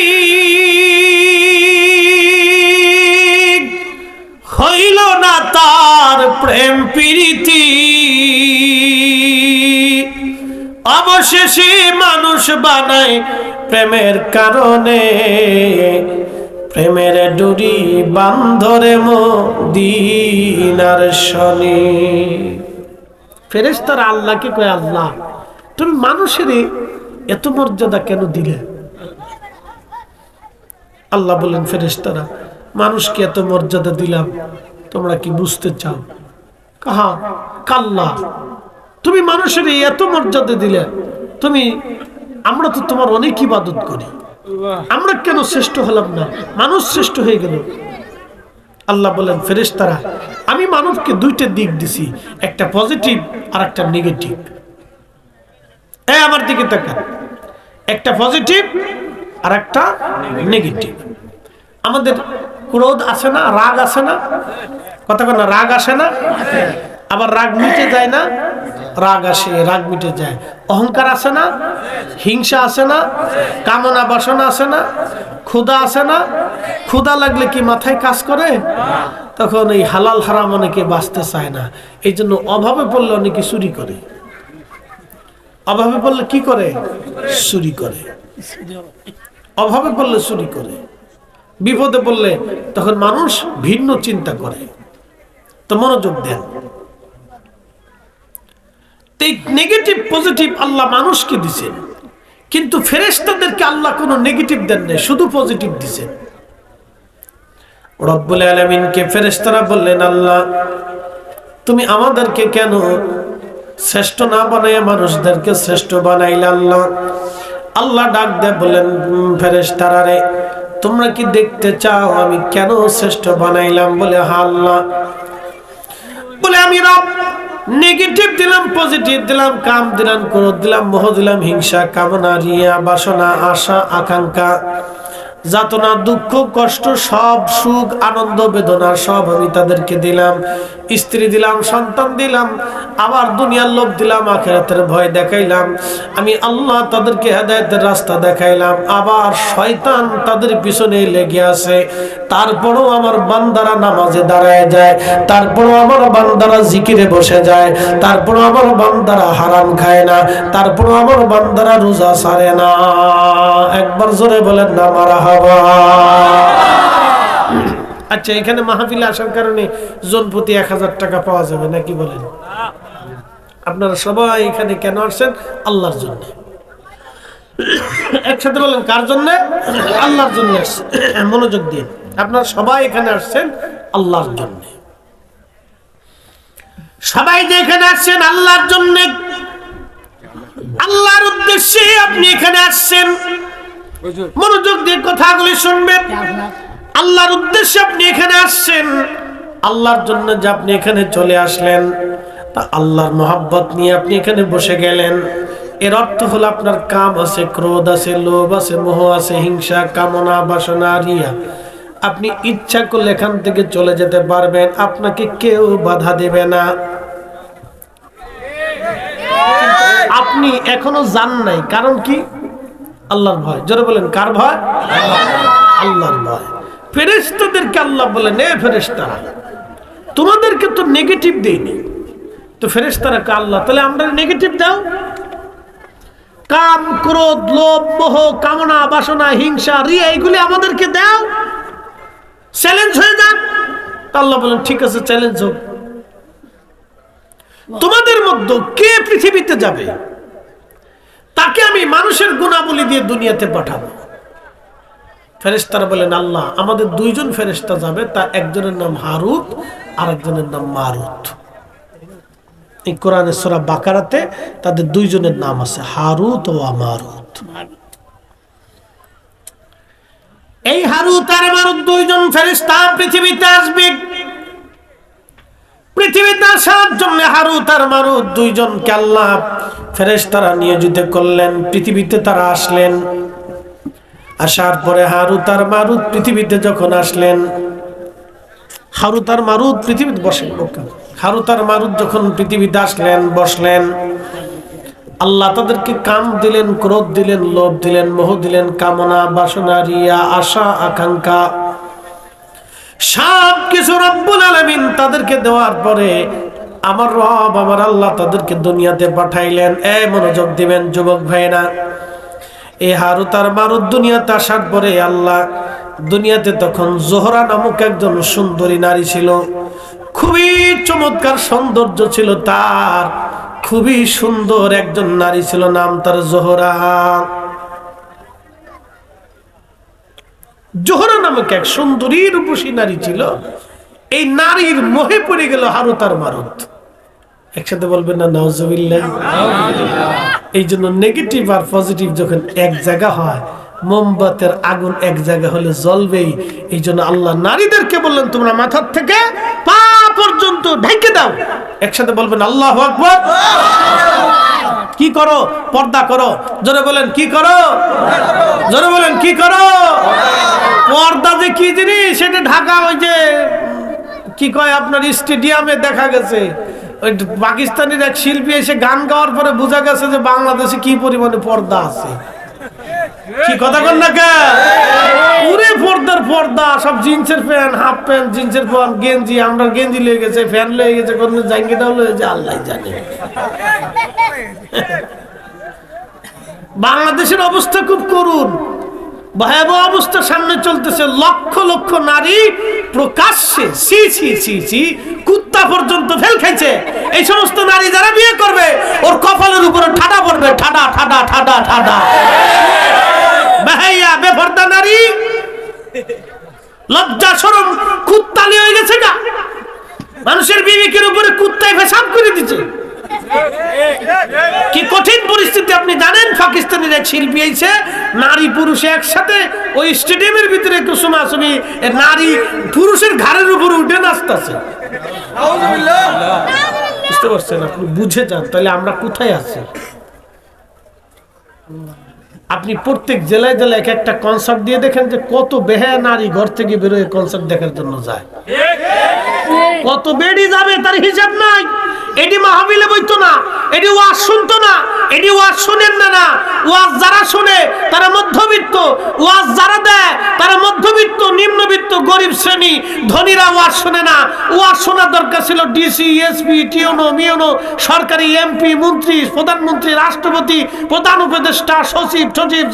হইল না তার প্রেম প্রীতি, অবশেষে মানুষ বানায় প্রেমের কারণে, প্রেমের ডুরি বান্ধরে মদিনার শনি। ফেরেশতারা আল্লাহকে কয়, আল্লাহ তুমি মানুষের এত মর্যাদা কেন দিলে? আল্লাহ বলেন, ফেরেশতারা মানুষকে এত মর্যাদা দিলাম তোমরা কি বুঝতে চাও? কাহা কাল্লা, তুমি মানুষের এত মর্যাদা দিলে, তুমি, আমরা তো তোমার অনেক ইবাদত করি, আমরা কেন শ্রেষ্ঠ হলাম না? মানুষ শ্রেষ্ঠ হয়ে গেল। আল্লাহ বলেন, ফেরেশতারা আমি মানবকে দুইটা দিক দিছি, একটা পজিটিভ আর একটা নেগেটিভ। আমার দিকে তাকান, একটা পজিটিভ আর একটা নেগেটিভ। আমাদের ক্রোধ আসে না, রাগ আসে না? কথা বলে না, রাগ আসে না? আবার রাগ মিটে যায় না? রাগ আসে, রাগ মিটে যায়। অহংকার আসে না? হিংসা আসে না? কামনা বাসনা আসে না? ক্ষুধা আসে না? ক্ষুধা লাগলে কি মাথায় কাজ করে? তখন এই হালাল হারাম অনেকে বাঁচতে চায় না, এই জন্য অভাবে পড়লে অনেকে চুরি করে। অভাবে পড়লে কি করে? চুরি করে। অভাবে পড়লে চুরি করে, বিপদে পড়লে তখন মানুষ ভিন্ন চিন্তা করে। তো মনোযোগ দেন, নেগেটিভ পজিটিভ আল্লাহ মানুষকে দিছেন, কিন্তু ফেরেশতাদেরকে আল্লাহ কোনো নেগেটিভ দেন নাই, শুধু পজিটিভ দিছেন। রব্বুল আলামিনকে ফেরেশতারা বললেন, আল্লাহ তুমি আমাদেরকে কেন শ্রেষ্ঠ না বানাইয়া মানুষদেরকে শ্রেষ্ঠ বানাইলে? আল্লাহ আল্লাহ ডাক দেয় বললেন, ফেরেশতারা রে তোমরা কি দেখতে চাও আমি কেন শ্রেষ্ঠ বানাইলাম? বলে হ্যাঁ আল্লাহ। বলে আমি রব নেগেটিভ দিলাম, পজিটিভ দিলাম, কাম দিলাম, ক্রোধ দিলাম, মোহ দিলাম, হিংসা, কামনা, রিয়া, বাসনা, আশা, আকাঙ্ক্ষা, যাতনা, দুঃখ, কষ্ট, সব সুখ, আনন্দ, বেদনা সব আমি তাদেরকে দিলাম। স্ত্রী দিলাম, সন্তান দিলাম, আবার দুনিয়ার লোভ দিলাম, আখিরাতের ভয় দেখাইলাম। আমি আল্লাহ তাদেরকে হেদায়েতের রাস্তা দেখাইলাম, আবার শয়তান তাদের পিছনে লেগে আছে। তারপরও আমার বান্দারা নামাজে দাঁড়ায় যায়, তারপরও আমার বান্দারা জিকিরে বসে যায়, তারপরও আমার বান্দারা হারাম খায় না, তারপরও আমার বান্দারা রোজা ছাড়ে না। একবার জোরে বলেন না মারহাবা। আচ্ছা, এখানে মাহফিলে আসার কারণে জন প্রতি 1000 টাকা পাওয়া যাবে নাকি বলেন? আপনারা সবাই এখানে কেন আসছেন? আল্লাহর জন্য। একসাথে বলেন, কার জন্য? আল্লাহর জন্য আসছেন। মনোযোগ দিন, আপনারা সবাই এখানে আসছেন আল্লাহর জন্য। সবাই যে এখানে আসছেন আল্লাহর জন্য, আল্লাহর উদ্দেশ্যে আপনি এখানে আসছেন। মনোযোগ দিয়ে কথাগুলি শুনবেন। আল্লাহর উদ্দেশ্যে আপনি এখানে আসছেন, আল্লাহর জন্য যে আপনি এখানে চলে আসলেন, তা আল্লাহর মহব্বত নিয়ে আপনি এখানে বসে গেলেন। এর অর্থ হলো আপনার কাম আছে, ক্রোধ আছে, লোভ আছে, মোহ আছে, হিংসা, কামনা, বাসনা, রিয়া। আপনি ইচ্ছা করলে এখান থেকে চলে যেতে পারবেন, আপনাকে কেউ বাধা দেবে না। আপনি এখনো যান নাই, কারণ কি? আল্লাহর ভয়। জোরে বলেন, কার ভয়? আল্লাহর ভয়। ফেরেশতাদেরকে আল্লাহ বলেন, এ ফেরেশতারা তোমাদেরকে তো নেগেটিভ দেইনি, তো ফেরেশতারা কে আল্লাহ, তাহলে আমরা নেগেটিভ দাও। কাম, ক্রোধ, লোভ, মোহ, কামনা, বাসনা, হিংসা, রিয়া, এগুলি আমাদেরকে দাও, চ্যালেঞ্জ হয়ে যাক। আল্লাহ বলেন ঠিক আছে, চ্যালেঞ্জ হোক। তোমাদের মধ্যে কে পৃথিবীতে যাবে, তাকে আমি মানুষের গুণাবলী দিয়ে দুনিয়াতে পাঠাবো। ফেরেশতারা বলেন আল্লাহ, আমাদের দুইজন ফেরেশতা যাবে, তা একজনের নাম হারুত আর একজনের নাম মারুত। এই কোরআনের সূরা বাকারাতে তাদের দুইজনের নাম আছে, হারুত ও মারুত। এই হারুত আর মারুত দুইজন ফেরেশতা পৃথিবীতে আসবে। পৃথিবীতে আসার জন্য হারুত আর মারুত দুইজনকে আল্লাহ ফেরেশতারা নিয়োজিত করলেন। পৃথিবীতে তারা আসলেন। আসার পরে হারুত আর মারুত পৃথিবীতে যখন আসলেন, হারুত আর মারুত পৃথিবীতে বসেন। হারুত আর মারুত যখন পৃথিবীতে আসলেন, বসলেন, আল্লাহ তাদেরকে কাম দিলেন, ক্রোধ দিলেন, লোভ দিলেন, মোহ দিলেন, কামনা, বাসনা, রিয়া, আশা, আকাঙ্ক্ষা, সব কিছু রব্বুল আলামিন তাদেরকে দেওয়ার পরে আমার রব, আমার আল্লাহ তাদেরকে দুনিয়াতে পাঠাইলেন। এই মনোযোগ দিবেন যুবক ভাইরা, এই হারুত আর মারুত দুনিয়াতে আসার পরে আল্লাহ দুনিয়াতে তখন জোহরা নামক একজন সুন্দরী নারী ছিল, খুবই চমৎকার সৌন্দর্য ছিল তার, খুবই সুন্দর একজন নারী ছিল, নাম তার জোহরা। জোহরা নামক এক সুন্দরী রূপসী নারী ছিল। এই নারীর মোহে পড়ে গেল হারুত আর মারুত। একসাথে বলবেন না নাউজুবিল্লাহ। এই জন্য নেগেটিভ আর পজিটিভ যখন এক জায়গা হয়, মোমবাতের আগুন এক জায়গা হলে জ্বলবেই। এই জন্য আল্লাহ নারীদেরকে বললেন তোমরা মাথার থেকে পা পর্যন্ত ঢেকে দাও। একসাথে বলবেন আল্লাহু আকবার। কি করো? পর্দা করো। জোরে বলেন কি করো? জোরে বলেন কি করো? পর্দা যে কি জিনিস সেটা ঢাকা, ওই যে কি কয় আপনার স্টেডিয়ামে দেখা গেছে ওই পাকিস্তানের এক শিল্পী এসে গান গাওয়ার পরে বোঝা গেছে যে বাংলাদেশে কি পরিমাণে পর্দা আছে। কি কথা বল না কে? পুরে পর্দার পর্দা, সব জিন্সের প্যান্ট, হাফ প্যান্ট, জিন্সের প্যান্ট, গেঞ্জি, আমরা গেঞ্জি লয়ে গেছে, ফ্যান লয়ে গেছে, কোন জাঙ্গিটাও লয়ে গেছে, আল্লাহ জানে। বাংলাদেশের অবস্থা খুব করুণ, ভয়াবহ অবস্থা সামনে চলতেছে। লক্ষ লক্ষ নারী প্রকাশ্যে সি সি সি সি কুত্তা পর্যন্ত ফেল খাইছে। এই সমস্ত নারী যারা বিয়ে করবে ওর কপালের উপরে ঠাডা পড়বে, ঠাডা ঠাডা ঠাডা ঠাডা। বেহাইয়া বেপরদা নারী, লজ্জা শরম কুত্তালি হয়ে গেছে গা। মানুষের বিবেকের উপরে কুত্তায় পেশাব করে দিচ্ছে। কি কঠিন পরিস্থিতি আপনি জানেন? পাকিস্তানের এক শিল্পী এসে নারী পুরুষ একসাথে ওই স্টেডিয়ামের ভিতরে কুসুমাসুমি নারী পুরুষের ঘাড়ের উপরে উঠে নাচতেছে। বুঝতে পারছেন? আপনি বুঝে যান তাহলে আমরা কোথায় আছি। আপনি প্রত্যেক জেলায় জেলায় এক একটা কনসার্ট দিয়ে দেখেন যে কত বেহায়া নারী ঘর থেকে বেরোয় কনসার্ট দেখার জন্য যায়। কত বেড়ি যাবে তার হিসাব নাই। এটি মাহফিলে বইতো না, এটি ওয়াজ শুনতো না, এটি ওয়াজ শুনেন না। না, ওয়াজ যারা শুনে তারা মধ্যবিত্ত, ওয়াজ যারা দেয় তারা মধ্যবিত্ত, নিম্নবিত্ত, গরিব শ্রেণী। ধনীরা ওয়াজ শুনে না। ওয়াজ শোনার দরকার ছিল ডিসি, এসপি, টিওনো, মিওনো, সরকারি এমপি, মন্ত্রী, প্রধানমন্ত্রী, রাষ্ট্রপতি, প্রধান উপদেষ্টা, সচিব,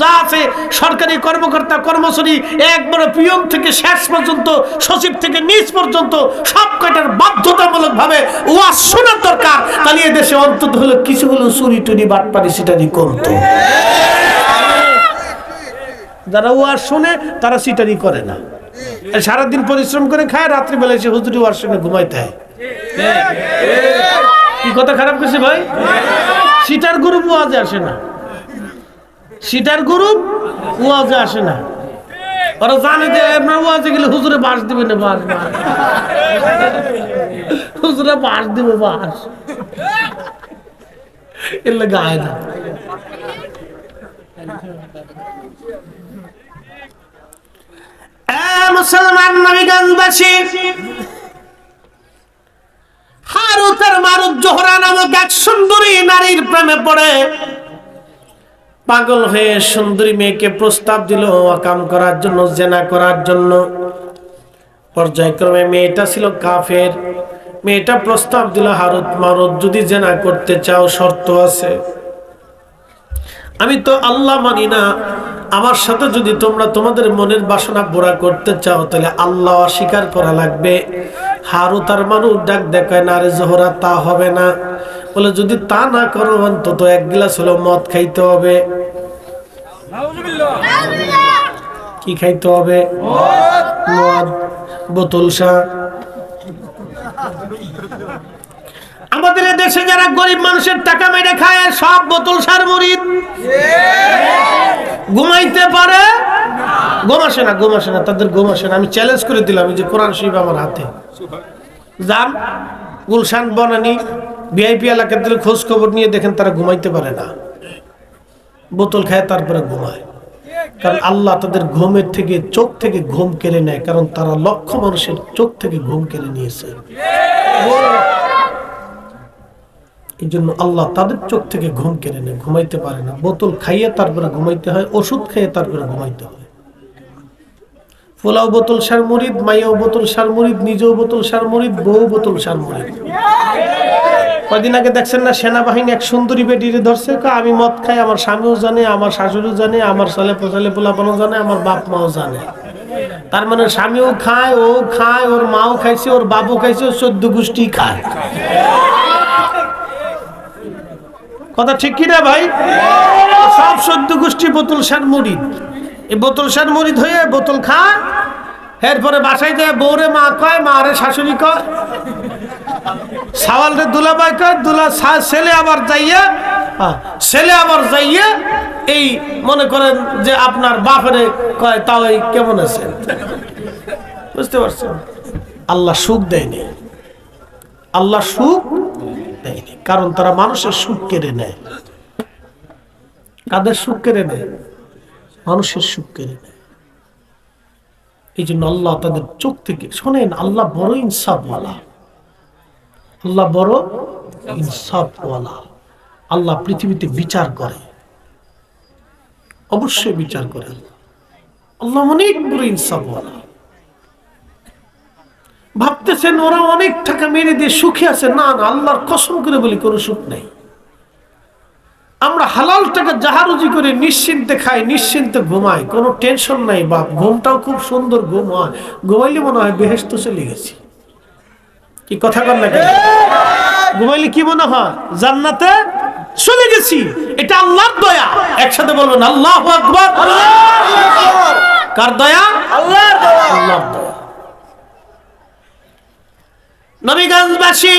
যা আছে সরকারি কর্মকর্তা কর্মচারী, একবারে পিয়ন থেকে শেষ পর্যন্ত, সচিব থেকে নিচ পর্যন্ত সব কয়টার বাধ্যতামূলক ভাবে ওয়াজ শোনার দরকার। তাহলে এদেশে অন্তত হলো কিছু হলো চুরি টুরি বাটপারি সিটারি কমতো। যারা ওয়াজ শুনে তারা সিটারি করে না, সারাদিন পরিশ্রম করে খায়, রাত্রিবেলা এসে হুজুরি ওয়াজ শুনে ঘুমাইতে হয়। কি কথা খারাপ করছে ভাই? সিটার গ্রুপ ওয়াজে আসে না, সিটার গ্রুপ ওয়াজে আসে না। ওরা জানে যে আপনার ওয়াজে গেলে হুজুরে বাস দিবে না, বাস হুজুরে বাস দিবে, বাস এলে গায়ে না। মুসলমান নবীগঞ্জবাসী, হারুত আর মারুত জোহরা নামক এক সুন্দরী নারীর প্রেমে পড়ে পাগল হয়ে সুন্দরী মেয়েকে প্রস্তাব দিল ওয়াকাম করার জন্য, জেনা করার জন্য। পর্যায়ক্রমে মেয়েটা ছিল কাফের। মেয়েটা প্রস্তাব দিল, হারুত মারুত যদি জেনা করতে চাও শর্ত আছে। আমি তো আল্লাহ মানি না, আমার সাথে যদি তোমরা তোমাদের মনের বাসনা পুরা করতে চাও তাহলে আল্লাহ অস্বীকার করা লাগবে। হারুত আর মারুত ডাক দেখায় না রে জোহরা, তা হবে না। বলে যদি তা না করো অন্তত এক গ্লাস হলো মদ খাইতে হবে। কি খাইতে হবে? মদ, বোতল শাহ। আমাদের দেশে যারা গরিব মানুষের টাকা মেরে খায় সব বোতল সার মুরিদ। ঘুমাইতে পারে? ঘুম আসে না, ঘুম আসে না, তাদের ঘুম আসে না। আমি চ্যালেঞ্জ করে দিলাম, এই যে কোরআন শরীফ আমার হাতে, যান গুলশান বনানী ভিআইপি এলাকার দিলে খোঁজ খবর নিয়ে দেখেন তারা ঘুমাইতে পারে না, বোতল খায় তারপরে ঘুমায়। কারণ আল্লাহ তাদের ঘুমের থেকে, চোখ থেকে ঘুম কেড়ে নেয়, কারণ তারা লক্ষ মানুষের চোখ থেকে ঘুম কেড়ে নিয়েছে। এই জন্য আল্লাহ তাদের চোখ থেকে ঘুম কেড়ে নেয়, ঘুমাইতে পারে না। বোতল খাইয়ে তারপরে ঘুমাইতে হয়, ওষুধ খাইয়ে তারপরে ঘুমাইতে হয়। পোলাও বোতল সার মুরিদ, মাইয়াও বোতল সার মুরিদ, নিজেও বোতল সার মুরিদ, বউ বোতল সার মুরিদ। কয়দিন আগে দেখছেন না সেনাবাহিনী এক সুন্দরী বেটিরে ধরছে, আমি মদ খাই, আমার স্বামীও জানে, আমার শাশুড়িও জানে, আমার ছেলে পোলাপানও জানে, আমার বাপ মাও জানে। তার মানে স্বামীও খায়, ও খায়, ওর মাও খাইছে, ওর বাবু খাইছে, ওর 14 গোষ্ঠী খায়। কথা ঠিক কিনা ভাই? সব 14 গোষ্ঠী বোতল সার মুরিদ। এই বোতল সার মুরিদ হয়ে বোতল খায়, এরপরে বাসায় যায় বউরে মা কয়, মা রে শাশুড়ি কয়, সাওয়াল রে দুলাভাই কয়, ছেলে আবার যাইয়া এই মনে করেন যে আপনার বাপরে কয়, তাও এই কেমন আছে। বুঝতে পারছেন? আল্লাহ সুখ দেয়নি, আল্লাহ সুখ দেয়নি, কারণ তারা মানুষের সুখ কেড়ে নেয়। কাদের সুখ কেড়ে নেয়? মানুষের সুখ কেড়ে নেয়। এই জন্য আল্লাহ তাদের চোখ থেকে, শোনেন, আল্লাহ বড় ইনসাফওয়ালা, আল্লাহ বড় ইনসাফওয়ালা। আল্লাহ পৃথিবীতে বিচার করে, অবশ্যই বিচার করে। আল্লাহ অনেক বড় ইনসাফওয়ালা। ভাবতেছেন ওরা অনেক টাকা মেরে দিয়ে সুখে আছে, না না, আল্লাহর কসম করে বলি কোনো সুখ নেই। আমরা হালাল টাকা জাহারুজি করে নিশ্চিন্তে খাই, নিশ্চিন্তে ঘুমাই, কোনো টেনশন নাই বাপ। ঘুমটাও খুব সুন্দর ঘুম হয়, ঘুমাইলে মনে হয় বেহেশত চলে গেছি। কি কথা কর না? ঘুমাইলে কি মনে হয়? জান্নাতে চলে গেছি। এটা আল্লাহর দয়া। একসাথে বলবেন আল্লাহু আকবার। কার দয়া? আল্লাহর দয়া। আল্লাহর দয়া। নবীগঞ্জবাসী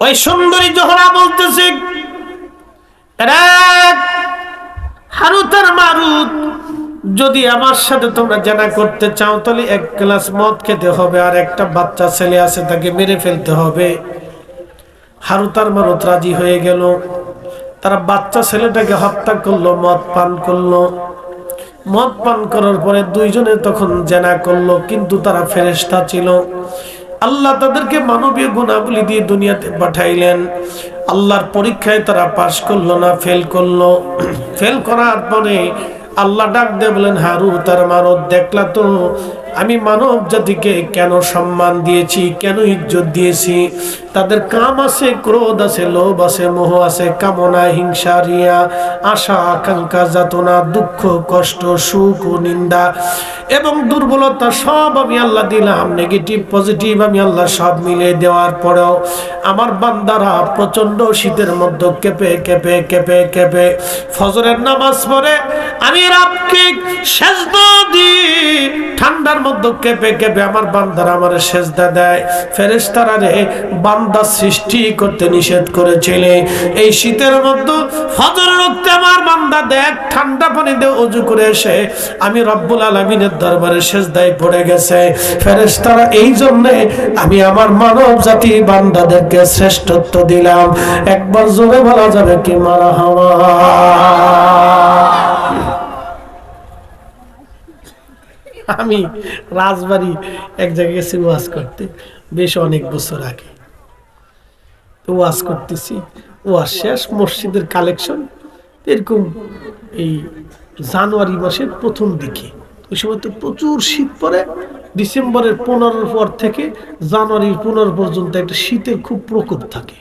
ওই সুন্দরী জোহরা বলতেছে, হারুত আর মারুত, যদি আমার সাথে তোমরা জানা করতে চাও তাহলে এক গ্লাস মদ খেতে হবে, আর একটা বাচ্চা ছেলে আছে তাকে মেরে ফেলতে হবে। হারুত আর মারুত রাজি হয়ে গেল। তারা বাচ্চা ছেলেটাকে হত্যা করলো, মদ পান করলো। মদ পান করার পরে দুইজনে তখন জানা করলো, কিন্তু তারা ফেরেশতা ছিল। আল্লাহ তাদেরকে মানবীয় গুণাবলী দিয়ে দুনিয়াতে পাঠাইলেন। আল্লাহর পরীক্ষায় তারা পাশ করলো না, ফেল করলো। ফেল করার পরে আল্লাহ ডাক দিয়ে বলেন, হারুত আর মারুত, দেখলা তো আমি মানব জাতিকে কেন সম্মান দিয়েছি, কেন ইজ্জত দিয়েছি। তাদের কাম আছে, ক্রোধ আছে, লোভ আছে, মোহ আছে, কামনা, হিংসা, রিয়া, আশা, আকাঙ্ক্ষা, যাতনা, দুঃখ, কষ্ট, সুখ ও নিন্দা এবং দুর্বলতা সব আমি আল্লাহ দিলাম। নেগেটিভ পজিটিভ আমি আল্লাহ সব মিলে দেওয়ার পরেও আমার বান্দারা প্রচন্ড শীতের মধ্যে কেঁপে কেঁপে কেঁপে কেঁপে ফজরের নামাজ পড়ে, আমি রাবকে সেজদা দিই, ঠান্ডার মধ্যে কেঁপে কেঁপে আমার বান্দারা আমার সেজদা দেয়। ফেরেশতারা রে বান্দা সৃষ্টি করতে নিষেধ করেছিলে, এই শীতের মধ্যে ফজরের ওয়াক্তে আমার বান্দা দেখ ঠান্ডা পানি দিয়ে ওযু করে এসে আমি রব্বুল আলামিনের দরবারে সেজদায় পড়ে গেছে। ফেরেশতারা এই জন্য আমি আমার মানব জাতি বান্দাদেরকে শ্রেষ্ঠত্ব দিলাম। একবার জোরে বলা যাবে কি মারহাবা? আমি রাজবাড়ি এক জায়গায় গেছি ওয়াজ করতে, বেশ অনেক বছর আগে। তো ওয়াজ করতেছি, ওয়াজ শেষ, মসজিদের কালেকশন এরকম এই জানুয়ারি মাসের প্রথম দিকে। ওই সময় তো প্রচুর শীত পড়ে। ডিসেম্বরের 15 পর থেকে জানুয়ারির 15 পর্যন্ত একটা শীতের খুব প্রকোপ থাকে।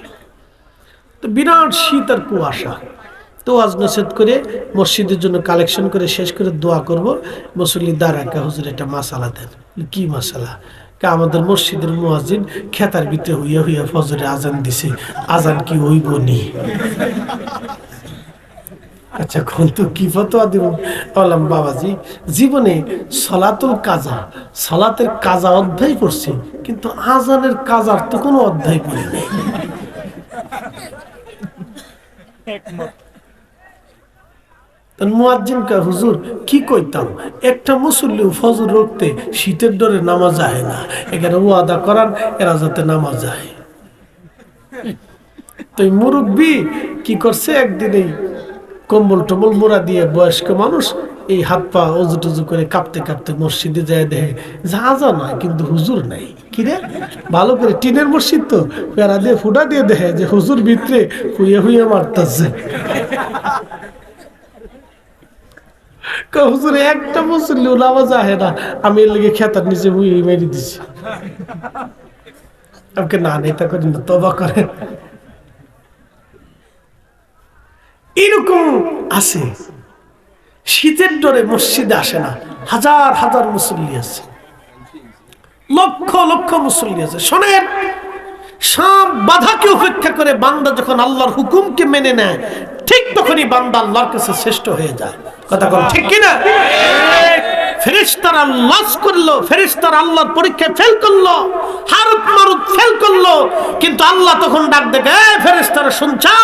তো বিরাট শীত আর কুয়াশা। তো ওয়াজ নসিহত করে মসজিদের জন্য কালেকশন করে শেষ করে দোয়া করব। মুসল্লি দাঁড়াকা, হুজুর একটা মাসালা দেন। কি মাসালা? আমাদের মসজিদের মুয়াজ্জিন খেতার ভিতরে হইয়া হইয়া ফজরে আজান দিছে, আজান কি হইব নি? আচ্ছা কোন তো কি ফতোয়া দিব? বললাম বাবাজি, জীবনে সলাতুল কাজা, সলাতের কাজা অধ্যায় পড়ছি, কিন্তু আজানের কাজার তো কোনো অধ্যায় পড়ি নাই। মুয়াজ্জিন কা হুজুর কি কইতাম, একটা মুসল্লি ফজর রুখতে শীতের ডরে নামাজ যায় না, এখানে ওয়াদা করান এরা যাতে নামাজ যায়। তো মুরব্বী কি করছে, একদিন কম্বল টম্বল মোড়া দিয়ে বয়স্ক মানুষ এই হাত পা অজু টজু করে কাঁপতে কাঁপতে মসজিদে যায়, দেখে যা নয় কিন্তু হুজুর নাই। কিরে, ভালো করে টিনের মসজিদ তো, পেড়া দিয়ে ফুটা দিয়ে দেখে যে হুজুর ভিতরে হুইয়ে হুইয়ে মারতেছে। হুজুর একটা মুসল্লি নামাজ আহে না, আমি এর লেগে খেতার নিচে হুইয়ে মেরে দিছি। আমাকে না নেতা করেন না, তবা করেন। এরকম আছে, শীতের ডরে মসজিদে আসে না, হাজার হাজার মুসল্লি আছে, লক্ষ লক্ষ মুসল্লি আছে। শোনেন, সব বাধাকে উপেক্ষা করে বান্দা যখন আল্লাহর হুকুমকে মেনে নেয়, ঠিক তখনই বান্দা আল্লাহর কাছে শ্রেষ্ঠ হয়ে যায়। কথা বল ঠিক কিনা? ফেরেশতারা লস করলো, ফেরেশতারা আল্লাহর পরীক্ষায় ফেল করলো, হারুত মারুত ফেল করলো, কিন্তু আল্লাহ তখন ডাক দেখে, ফেরেশতারা শুনছা,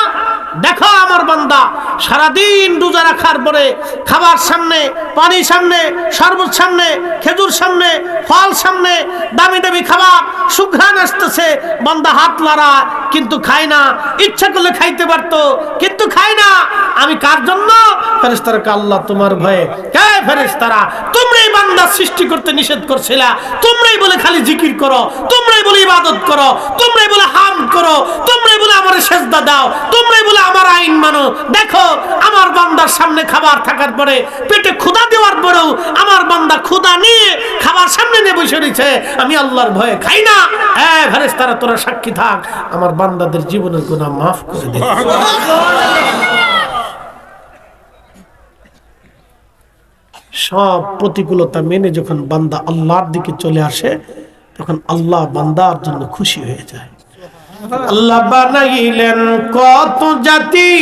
দেখো আমার বান্দা সারাদিন রোজা রাখার পরে খাবার সামনে, পানি সামনে, শরবত সামনে, খেজুর সামনে, ফল সামনে, দামি দামি খাবার সুঘ্রাণ আসতেছে, বান্দা হাত লাড়া কিন্তু খায় না, ইচ্ছা করলে খাইতে পারতো কিন্তু খায় না। আমি কার জন্য? ফেরেশতারা কে আল্লাহ তোমার ভয়ে। কে ফেরেশতারা? তোমরাই বান্দা সৃষ্টি করতে নিষেধ করছিলা, তোমরাই বলে খালি জিকির করো, তোমরাই বলে ইবাদত করো, তোমরাই বলে হামদ করো, তোমরাই বলে আমারে সেজদা দাও, তোমরাই বলে আমার আইন মানো। দেখো আমার বান্দার সামনে খাবার থাকার পরে, পেটে ক্ষুধা দেওয়ার পরেও আমার বান্দা ক্ষুধা নিয়ে খাবার সামনে নিয়ে বসে রয়েছে, আমি আল্লাহর ভয়ে খাই না। হ্যাঁ ফেরেশতারা তোরা সাক্ষী থাক, আমার বান্দাদের জীবনের গুনাহ মাফ করে দে। সব প্রতিকূলতা মেনে যখন বান্দা আল্লাহর দিকে চলে আসে, তখন আল্লাহ বান্দার জন্য খুশি হয়ে যায়। আল্লাহ বানাইলেন কত জাতি,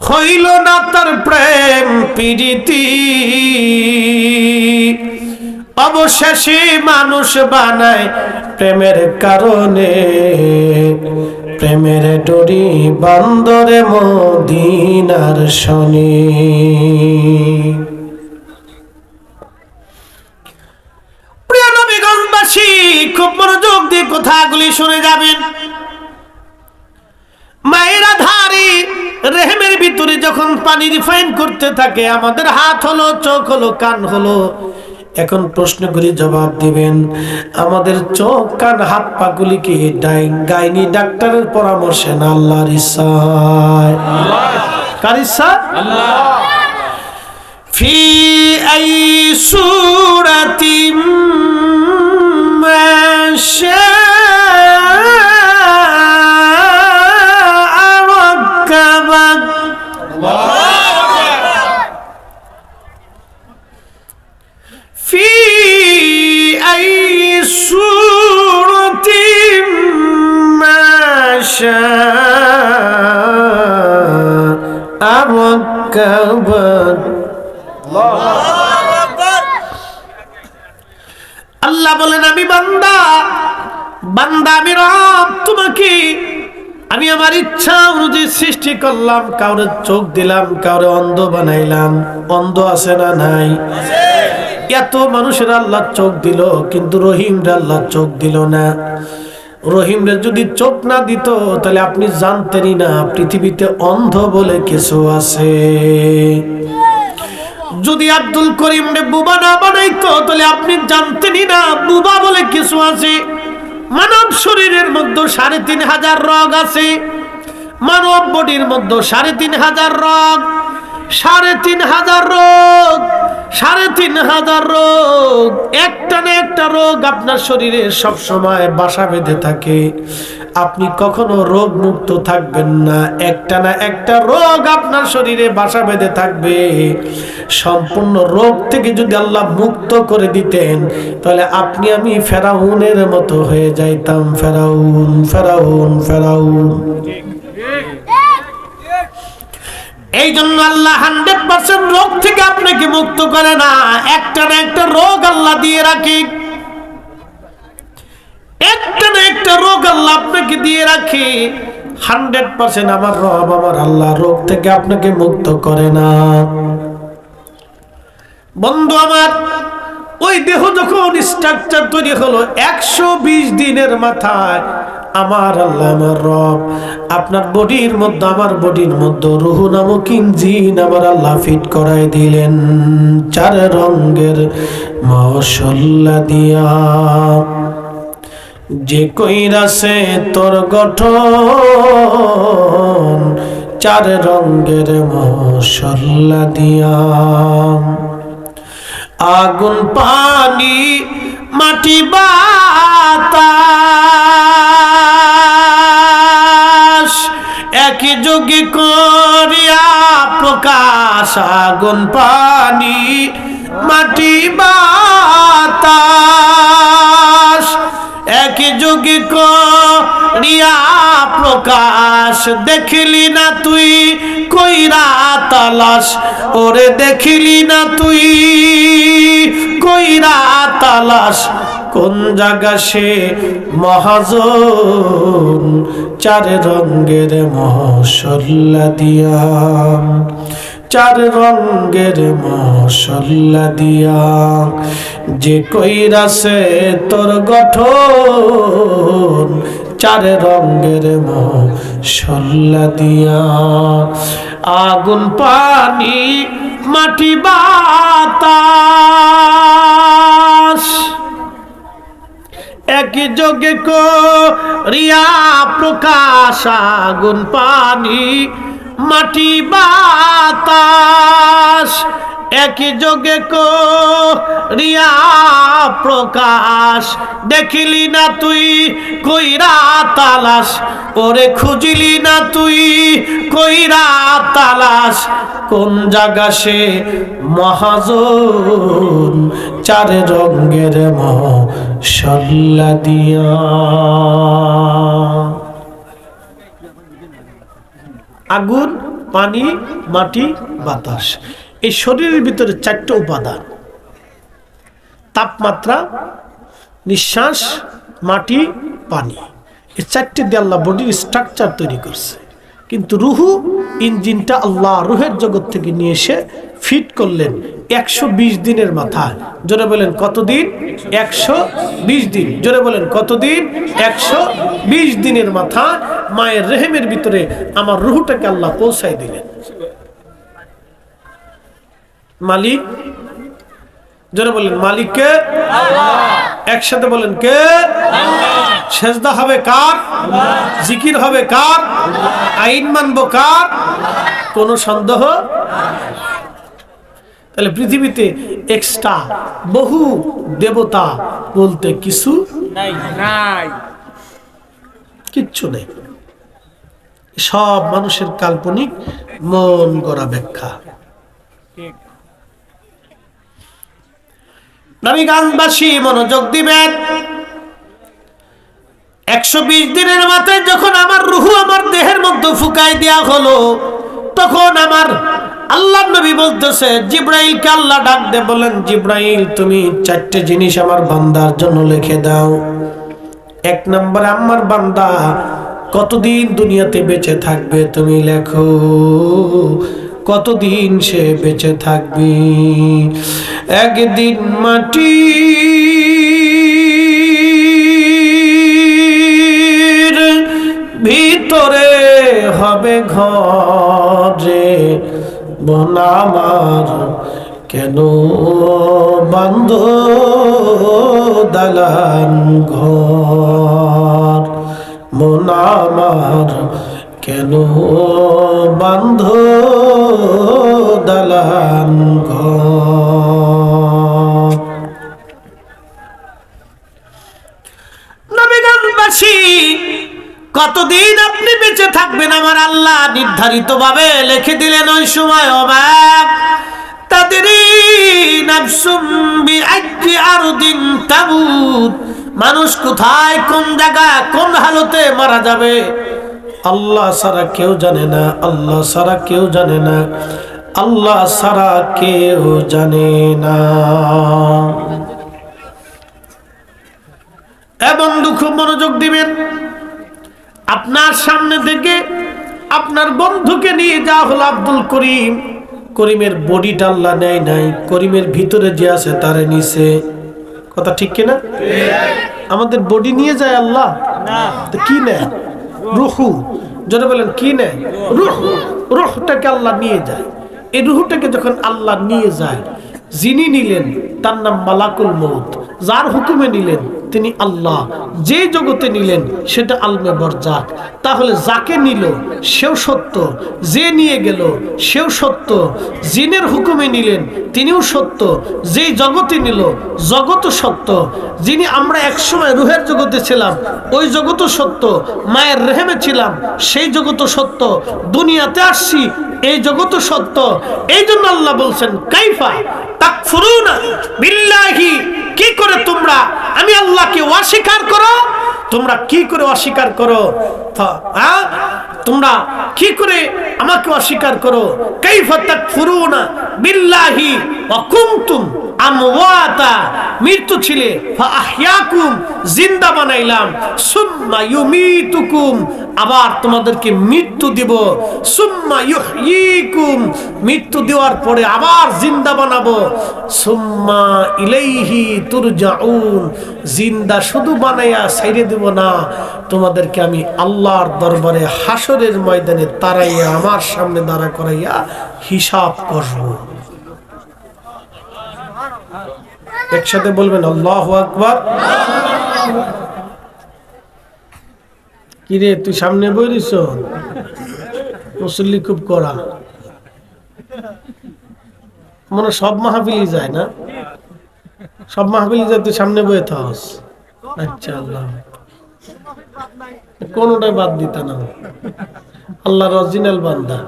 হইল না তার প্রেম প্রীতি, অবশেষে মানুষ বানায় প্রেমের কারণে, প্রেমের ডোরি বান্দরে মদিনার শনি। প্রিয় নবীগঞ্জবাসী, খুব মনোযোগ দিয়ে কথাগুলি শুনে যাবেন। মায়েরা ধারে রেহেমের ভিতরে যখন পানি রিফাইন করতে থাকে, আমাদের হাত হলো, চোখ হলো, কান হলো। এখন প্রশ্ন করি, জবাব দিবেন, আমাদের চোখ কান হাত পা গুলিকে গাইনি ডাক্তারের পরামর্শে না আল্লাহর ইচ্ছায়? কার ইচ্ছা? আল্লাহ। ফি আই সূরাতিম মা শাআ রাক্কাবাক। في أي سورة ما شاء ركبك। আল্লাহ বলেন, আমি বান্দা, বান্দা আমি রব, তোমাকে আমি আমার ইচ্ছা অনুযায়ী সৃষ্টি করলাম। কাউরে চোখ দিলাম, কাউরে অন্ধ বানাইলাম। অন্ধ আছে না নাই? এত মানুষের আল্লাহ চোখ দিল, কিন্তু রহিমরে আল্লাহ চোখ দিল না। রহিমরে যদি চোখ না দিত, তাহলে আপনি জানতেনই না পৃথিবীতে অন্ধ বলে কিছু আছে। যদি আব্দুল করিমরে বুবা না বানাইতো, তাহলে আপনি জানতেনই না বুবা বলে কিছু আছে। মানব শরীরের মধ্যে ৩৫০০ রোগ আছে, মানব বডির মধ্যে ৩৫০০ রোগ, ৩৫০০ রোগ, ৩,৫০০ রোগ, একটা না একটা রোগ আপনার শরীরে সব সময় বাসা বেঁধে থাকে। আপনি কখনো রোগ মুক্ত থাকবেন না, একটা না একটা রোগ আপনার শরীরে বাসা বেঁধে থাকবে। সম্পূর্ণ রোগ থেকে যদি আল্লাহ মুক্ত করে দিতেন, তাহলে আপনি আমি ফেরাউনের মতো হয়ে যাইতাম। ফেরাউন ফেরাউন ফেরাউন। এই জন্য আল্লাহ 100% রোগ থেকে আপনাকে মুক্ত করে না, একটা না একটা রোগ আল্লাহ দিয়ে রাখে। একটা না একটা রোগ আল্লাহ আপনাকে দিয়ে রাখে। 100% আমার রব আমার আল্লাহ রোগ থেকে আপনাকে মুক্ত করে না। বন্ধু আমার, ওই দেহ যখন স্ট্রাকচার তৈরি হলো 120 দিনের মাথায় আমার আল্লাহ আমার রব আপনার বডির মধ্যে, আমার বডির মধ্যে রূহ নামক ইঞ্জিন আমার আল্লাহ ফিট করাই দিলেন 4 রঙের মশলা দিয়া। যে কইরাছে তোর গঠন 4 রঙের মশলা দিয়া। আগুন পানি মাটি বাতাস একই যোগে করিয়া প্রকাশ। আগুন পানি মাটি বাতাস একই যোগে করিয়া প্রকাশ। দেখলি না তুই কইরা তালাশ, ওরে দেখলি না তুই কইরা তালাশ। কোন জায়গা সে মহাজন 4 রঙের মশলা দিয়া। 4 রঙের মশলা দিয়া যে কইরাছে তোর গঠন 4 রঙের মশলা দিয়া। আগুন পানি মাটি বাতাস একই যোগে করিয়া প্রকাশ। আগুন পানি মাটি বাতাস একই যোগে করিয়া প্রকাশ। দেখিলি না তুই কইরা তালাশ, ওরে খুঁজিলি না তুই কইরা তালাশ। কোন জায়গা সে মহাজন 4 রঙের মশলা দিয়া। আগুন পানি মাটি বাতাস, এই শরীরের ভিতরে 4টা উপাদান। তাপমাত্রা, নিঃশ্বাস, মাটি, পানি, এই 4টে দিয়ে আল্লাহ বডির স্ট্রাকচার তৈরি করছে। কিন্তু রুহু ইঞ্জিনটা আল্লাহ রুহের জগৎ থেকে নিয়ে এসে ফিট করলেন 120 দিনের মাথায়। জোরে বলেন কতদিন? 120 দিন। জোরে বলেন কতদিন? 120 দিনের মাথায় মায়ের রেহেমের ভিতরে আমার রুহুটাকে আল্লাহ পৌঁছাই দিলেন। মালিক, জোরে বলেন মালিক কে? আল্লাহ। একসাথে বলেন কে? আল্লাহ। সেজদা হবে কার? আল্লাহ। জিকির হবে কার? আল্লাহ। আইন মানবো কার? আল্লাহ। কোনো সন্দেহ? তাহলে পৃথিবীতে এক্সট্রা বহু দেবতা বলতে কিছু নাই, কিচ্ছু নেই। সব মানুষের কাল্পনিক মন গড়া ব্যাখ্যা। নবীগঞ্জবাসী মনোযোগ দিবেন। 120 দিনের মাথায় যখন আমার রুহু আমার দেহের মধ্যে ফুকাই দেয়া হলো, তখন আমার আল্লাহ নবী বলতেছে, জিব্রাইলকে আল্লাহ ডাক দিয়ে বলেন, জিব্রাইল তুমি 4টে জিনিস আমার বান্দার জন্য লিখে দাও। 1 নম্বরে আমার বান্দা কতদিন দুনিয়াতে বেঁচে থাকবে তুমি লেখো। কতদিন সে বেঁচে থাকবে? একদিন মাটির ভিতরে হবে ঘরে মন আমার কেন বান্ধ দালান ঘর। মন আমার কেন বান্ধ দালান ঘর। কতদিন আপনি বেঁচে থাকবেন আমার আল্লাহ নির্ধারিত ভাবে লিখে দিলেন। ওই সময় অবাক তাদেরই নাফসুম বিআইয়ি আরদিন তামুত, মানুষ কোথায় কোন জায়গা কোন হালতে মারা যাবে আল্লাহ ছাড়া কেউ জানে না, আল্লাহ ছাড়া কেউ জানে না, আল্লাহ ছাড়া কেউ জানে না। এবং খুব মনোযোগ দিবেন, আপনার সামনে থেকে আপনার বন্ধুকে নিয়ে যাওয়া হলো আব্দুল করিম, করিমের বডিটা আল্লাহ নেয় নাই, করিমের ভিতরে যে আছে তারে নিছে। কথা ঠিক কিনা? আমাদের বডি নিয়ে যায় আল্লাহ, তো কি নেয়? রুহু। যারা বলেন কি নেয়? রুহ। রুহটাকে আল্লাহ নিয়ে যায়। এই রুহটাকে যখন আল্লাহ নিয়ে যায়, যিনি নিলেন তার নাম মালাকুল মউত, যার হুকুমে নিলেন তিনি আল্লাহ, যে জগতে নিলেন সেটা আলমে বরজাক। তাহলে যাকে নিল সেও সত্য, যে নিয়ে গেল সেও সত্য, জিনের হুকুমে নিলেন তিনিও সত্য, যেই জগতে নিল জগৎ সত্য। যিনি আমরা একসময় রুহের জগতে ছিলাম ওই জগৎ সত্য, মায়ের রেহেমে ছিলাম সেই জগৎ সত্য, দুনিয়াতে আসছি এই জগৎ সত্য। এই জন্য আল্লাহ বলছেন কাইফা তাকফুরুনা বিল্লাহি, কি করে তোমরা আমি আল্লাহকে অস্বীকার করো? তোমরা কি করে অস্বীকার করো? তোমরা কি করে আমাকে অস্বীকার করো? কাইফা তাকফুরুনা বিল্লাহি ওয়া কুনতুম আমওয়াতা, মৃত্যু ছিলে ফাআহইয়াকুম, জিন্দা বানাইলাম, সুম্মা ইউমিতুকুম, আবার তোমাদেরকে মৃত্যু দিব, সুম্মা ইউহয়িকুম, মৃত্যু দেওয়ার পরে আবার জিন্দা বানাবো, সুম্মা ইলাইহি তুরজাউন, জিন্দা শুধু বানাইয়া ছাইরে দেব না, তোমাদেরকে আমি আল্লাহর দরবারে হাসরের ময়দানে তারাইয়া আমার সামনে দাঁড়া করাইয়া হিসাব করব। একসাথে বলবেন আল্লাহু আকবার। কিরে তুই সামনে বইরিস, মুসল্লি খুব কড়া, মনে সব মাহফিলি যায় না, সব মাহফিলি যায় তুই সামনে বইয়ে থাকস। আচ্ছা আল্লাহ, কোনটাই বাদ দিতা না, আল্লাহর অরিজিনাল বান্দা।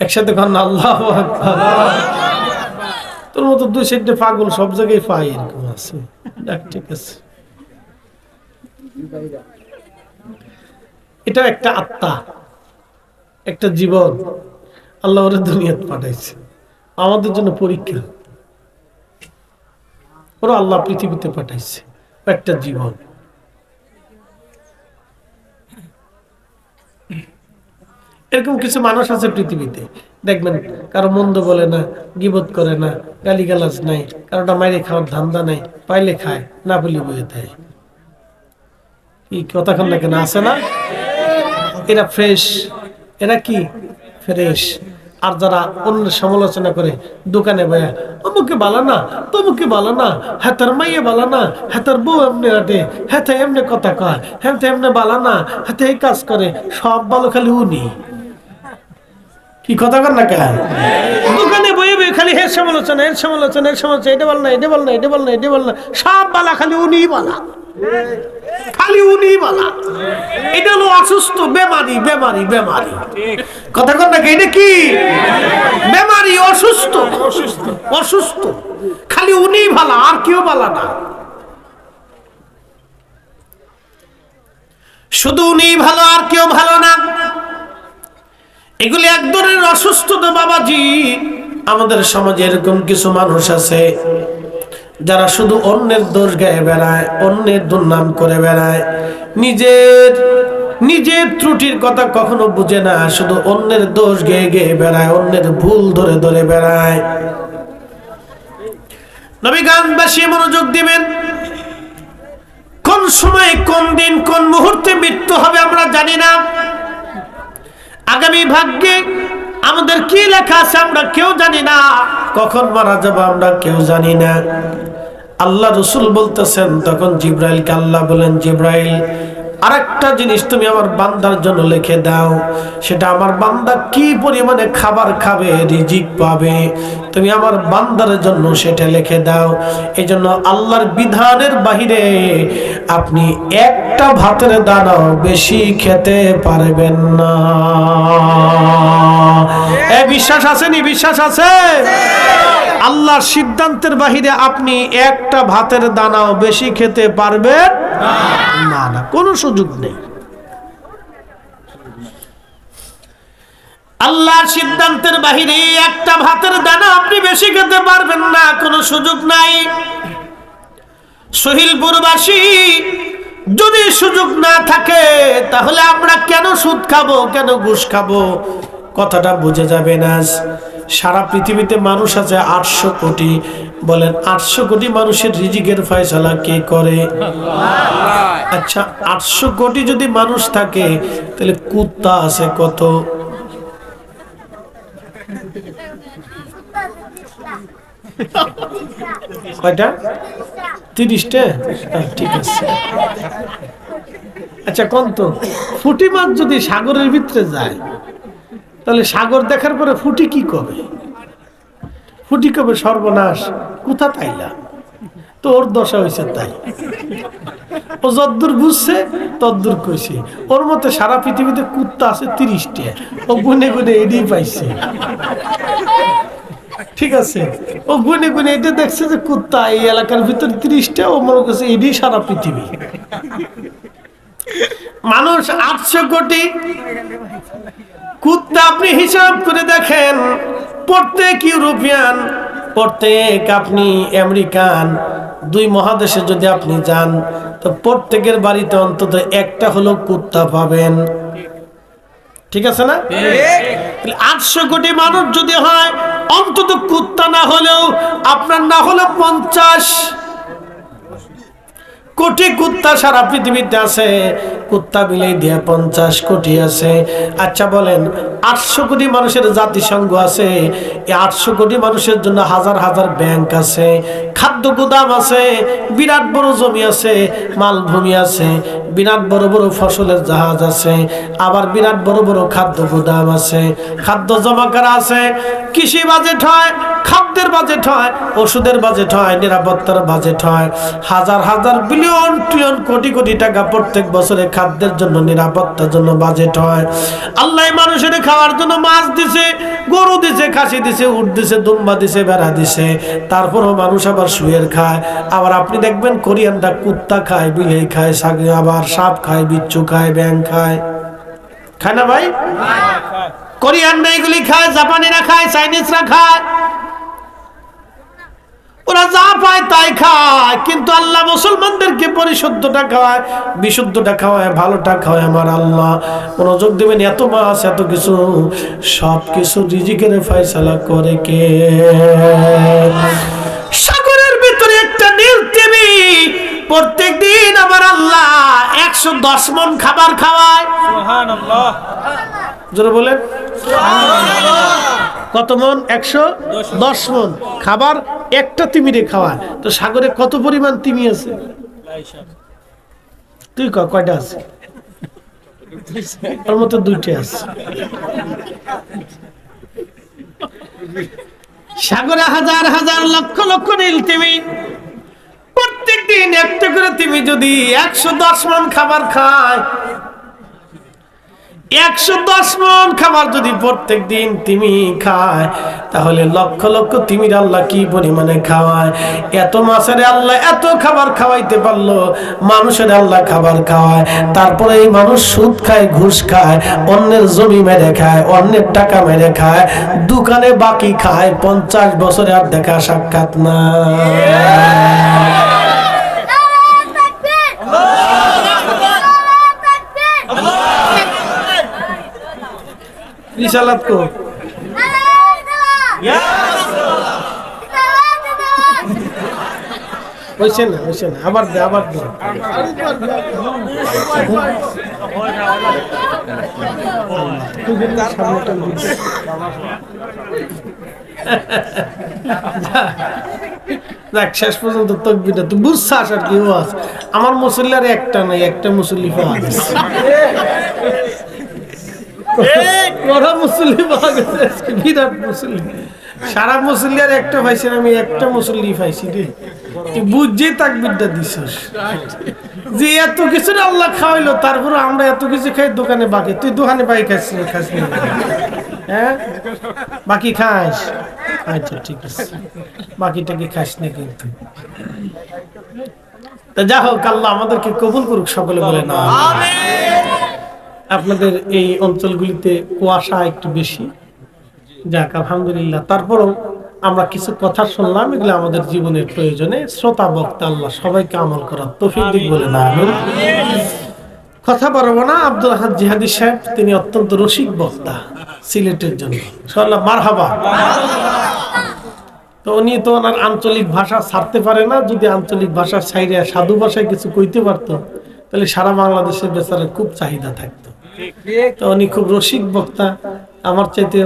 একসাথে কর না আল্লাহু আকবার। তোর মতো দুই সাইডে পাগল সব জায়গায় পাই, এরকম আছে। ঠিক আছে, এটা একটা আত্মা, একটা জীবন আল্লাহ ওরে দুনিয়াতে পাঠাইছে আমাদের জন্য পরীক্ষা। ওরা আল্লাহ পৃথিবীতে পাঠাইছে একটা জীবন। এরকম কিছু মানুষ আছে পৃথিবীতে, দেখবেন কারো মন্দ বলে না, গীবত করে না, গালিগালাজ নাই, কারোটা মাইরে খাওয়ার ধান্দা নাই, পাইলে খায়, না বলি বয়ে দেয়। কি কথা কন না কেন? আছে না? এরা ফ্রেশ, এরা কি ফ্রেশ। আর যারা অন্যের সমালোচনা করে দোকানে বয়া, অমুকে বালা না, তমুকে বালা না, হ্যাঁ তার মাইয়ে বালা না, হ্যাঁ তার বউ এমনি হাঁটে, হ্যাঁ তাই এমনি কথা কয়, হ্যাঁ তাই এমনি বালা না, হ্যাঁ তাই এই কাজ করে, সব ভালো খালি উনি। কি কথা কর না কেন? দোকানে বয়ে বয়ে খালি হের সমালোচনা, এর সমালোচনা, এর সমালোচনা, এটা বল না, এটা বল না, এটা বল না, এটা বল না, সব বালা খালি উনি বালা, খালি উনি বালা। এটা হলো অসুস্থ, বেমারি, বেমারি, বেমারি। কথা কর না, এটা কি বেমারি? অসুস্থ, অসুস্থ, খালি উনি ভালা, আর কেউ ভালা না, শুধু উনি ভালো, আর কেউ ভালো না। এগুলি এক ধরনের অসুস্থতা বাবাজি। আমাদের সমাজে এরকম কিছু মানুষ আছে যারা শুধু অন্যের দোষ গায়ে বেড়ায়, অন্যের দুর্নাম করে বেড়ায়, নিজের ত্রুটির কথা কখনো বুঝে না, শুধু অন্যের দোষ গেয়ে গেয়ে বেড়ায়, অন্যের ভুল ধরে ধরে বেড়ায়। নবীগণবাসী মনোযোগ দিবেন, কোন সময়, কোন দিন, কোন মুহূর্তে মৃত্যু হবে আমরা জানি না। আগামী ভাগ্যে আমাদের কি লেখা আছে আমরা কেউ জানি না, কখন মারা যাবো আমরা কেউ জানি না। আল্লাহ রসুল বলতেছেন, তখন জিব্রাইলকে আল্লাহ বলেন, জিব্রাইল আরেকটা জিনিস তুমি আমার বান্দার জন্য লিখে দাও, সেটা আমার বান্দা কি পরিমাণে খাবার খাবে, রিজিক পাবে, তুমি আমার বান্দার জন্য সেটা লিখে দাও। এই জন্য আল্লাহর বিধানের বাহিরে আপনি একটা ভাতের দানাও বেশি খেতে পারবেন না। এ বিশ্বাস আসেনি? বিশ্বাস আছে? আল্লাহর সিদ্ধান্তের বাহিরে আপনি একটা ভাতের দানাও বেশি খেতে পারবেন না, না, কোনো সুযোগ নেই। আল্লাহর সিদ্ধান্তের বাহিরে একটা ভাতের দানা আপনি বেশি খেতে পারবেন না, কোনো সুযোগ নাই। সহিলপুরবাসী, যদি সুযোগ না থাকে তাহলে আমরা কেন সুদ খাবো, কেন ঘুষ খাবো? কথাটা বুঝে যাবে না। সারা পৃথিবীতে মানুষ আছে 800 কোটি। বলেন 800 কোটি মানুষের রিজিকের ফয়সালা কে করে? আচ্ছা, 800 কোটি যদি মানুষ থাকে তাহলে কুত্তা আছে কত? কয়টা? 30টা? ঠিক আছে। আচ্ছা, কোন তো ফুটি মাছ যদি সাগরের ভিতরে যায় তাহলে সাগর দেখার পরে ফুটি কি করবে? ফুটি কবে সর্বনাশ, কোথা তাইলা, তো ওর দশা হয়েছে তাই। ও যদ্দূর বুঝছে তদ্দূর কইছে। ওর মতে সারা পৃথিবীতে কুত্তা আছে 30টা, ও গুনে গুনে এটাই পাইছে। ঠিক আছে, ও গুনে গুনে এটা দেখছে যে কুত্তা এই এলাকার ভিতরে 30টা, ও মনে করছে এটাই সারা পৃথিবী। মানুষ 800 কোটি, কুত্তা আপনি হিসাব করে দেখেন, প্রত্যেক ইউরোপিয়ান, প্রত্যেক আপনি আমেরিকান, 2 মহাদেশে যদি আপনি যান তো প্রত্যেকের বাড়িতে অন্তত একটা হলো কুত্তা পাবেন। ঠিক আছে না? 800 কোটি মানুষ যদি হয়, অন্তত কুত্তা না হলেও আপনার না হলে 50 কোটি কুত্তা সারা পৃথিবীতে আছে। কুত্তা বিলাই দিয়ে 50 কোটি আছে। আচ্ছা বলেন, 800 কোটি মানুষের জাতিসংঘ আছে, এই 800 কোটি মানুষের জন্য হাজার হাজার ব্যাংক আছে, খাদ্য গুদাম আছে, বিরাট বড় জমি আছে, মালভূমি আছে, বিরাট বড় বড় ফসলের জাহাজ আছে, আবার বিরাট বড় বড় খাদ্য গুদাম আছে, খাদ্য জমা করা আছে, কৃষি বাজেট হয়, খাদ্যের বাজেট হয়, ওষুধের বাজেট হয়, নিরাপত্তার বাজেট হয়, হাজার হাজার বিলিয়ন ট্রিলিয়ন কোটি কোটি টাকা প্রত্যেক বছরে খাদ্যের জন্য, নিরাপত্তার জন্য বাজেট হয়। আল্লাহ মানুষের খাওয়ার জন্য মাছ দিছে, গরু দিছে, খাসি দিছে, উট দিছে, দুম্বা দিছে, ভেড়া দিছে, তারপরও মানুষ আবার শুয়ের খায়। আবার আপনি দেখবেন কোরিয়ানরা কুত্তা খায়, বিলাই খায়, আবার সাপ খায়, বিচ্ছু খায়, ব্যাং খায়, খায় না ভাই? কোরিয়ানরা এগুলি খায়, জাপানিরা খায়, চাইনিজরা খায়, ওরা যা পায় তাই খায়। কিন্তু আল্লাহ মুসলমানদেরকে পরিশুদ্ধটা খাওয়ায়, বিশুদ্ধটা খাওয়ায়, ভালোটা খাওয়ায়। আমার আল্লাহ মনোযোগ দেবেন, এত মাছ, এত কিছু, সব কিছু রিজিকের ফয়সালা করে কে? সাগরের ভিতরে একটা নীল তিমি প্রত্যেক দিন আমার আল্লাহ 110 মণ খাবার খাওয়ায়। সুবহানাল্লাহ, জোরে বলেন কত মণ? 110 মণ খাবার একটা তিমিরে খাওয়ায়। তো সাগরে কত পরিমাণ তিমি আছে? তুই কয়টা আছে? ওর মতো 2টা আছে। সাগরে হাজার হাজার লক্ষ লক্ষ নীল তিমি, প্রত্যেক দিন একটা করে তিমি যদি 110 মণ খাবার খায়, 110 মণ খাবার যদি প্রত্যেক দিন তিমি খায়, তাহলে লক্ষ লক্ষ তিমির আল্লাহ কি পরিমাণে খাওয়ায়। এত মাছের আল্লাহ এত খাবার খাওয়াইতে পারলো, মানুষের আল্লাহ খাবার খাওয়ায়। তারপরে এই মানুষ সুদ খায়, ঘুষ খায়, অন্যের জমি মেরে খায়, অন্যের টাকা মেরে খায়, দোকানে বাকি খায়, 50 বছরে আর দেখা সাক্ষাৎ না। রিসালাত কো হইছে না, আবার দে, আবার দে। দেখ শেষ পর্যন্ত তকবিরটা তুই বুঝছাস আর কি ওয়াজ। আমার মুসল্লির একটা নাই, একটা মুসল্লি পাওয়া গেছে, বড় মুসল্লি পাওয়া গেছে, বিরাট মুসল্লি। সারা মুসল্লি আর একটা পাইছি, আমি একটা মুসল্লি পাইছি রে। তুই বুঝছি তাকবিরটা দিছস যে এত কিছু আল্লাহ খাওয়াইলো, তারপরে আমরা এত কিছু খাই দোকানে বাকি। তুই দোকানে বাকি খাস না? হ্যাঁ বাকি খাস? আচ্ছা ঠিক আছে, বাকিটা কি খাস না কিন্তু। তা যা হোক, আল্লাহ আমাদেরকে কবুল করুক সকলে বলে না। আপনাদের এই অঞ্চলগুলিতে কুয়াশা একটু বেশি, যাক আলহামদুলিল্লাহ। তারপরও আমরা কিছু কথা শুনলাম, এগুলো আমাদের জীবনের প্রয়োজনে। শ্রোতা বক্তা আল্লাহ সবাইকে আমল করার তৌফিক দিক বলে না। কথা বলবো না। আব্দুল আহাদ জিহাদি সাহেব তিনি অত্যন্ত রসিক বক্তা সিলেটের জন্য, ইনশাআল্লাহ মারহাবা। তো উনি তো ওনার আঞ্চলিক ভাষা ছাড়তে পারে না। যদি আঞ্চলিক ভাষা ছাইরে সাধু ভাষায় কিছু কইতে পারতো, তাহলে সারা বাংলাদেশের বেচারার খুব চাহিদা থাকতো। তো উনি খুব রসিক বক্তা, আমার চাইতে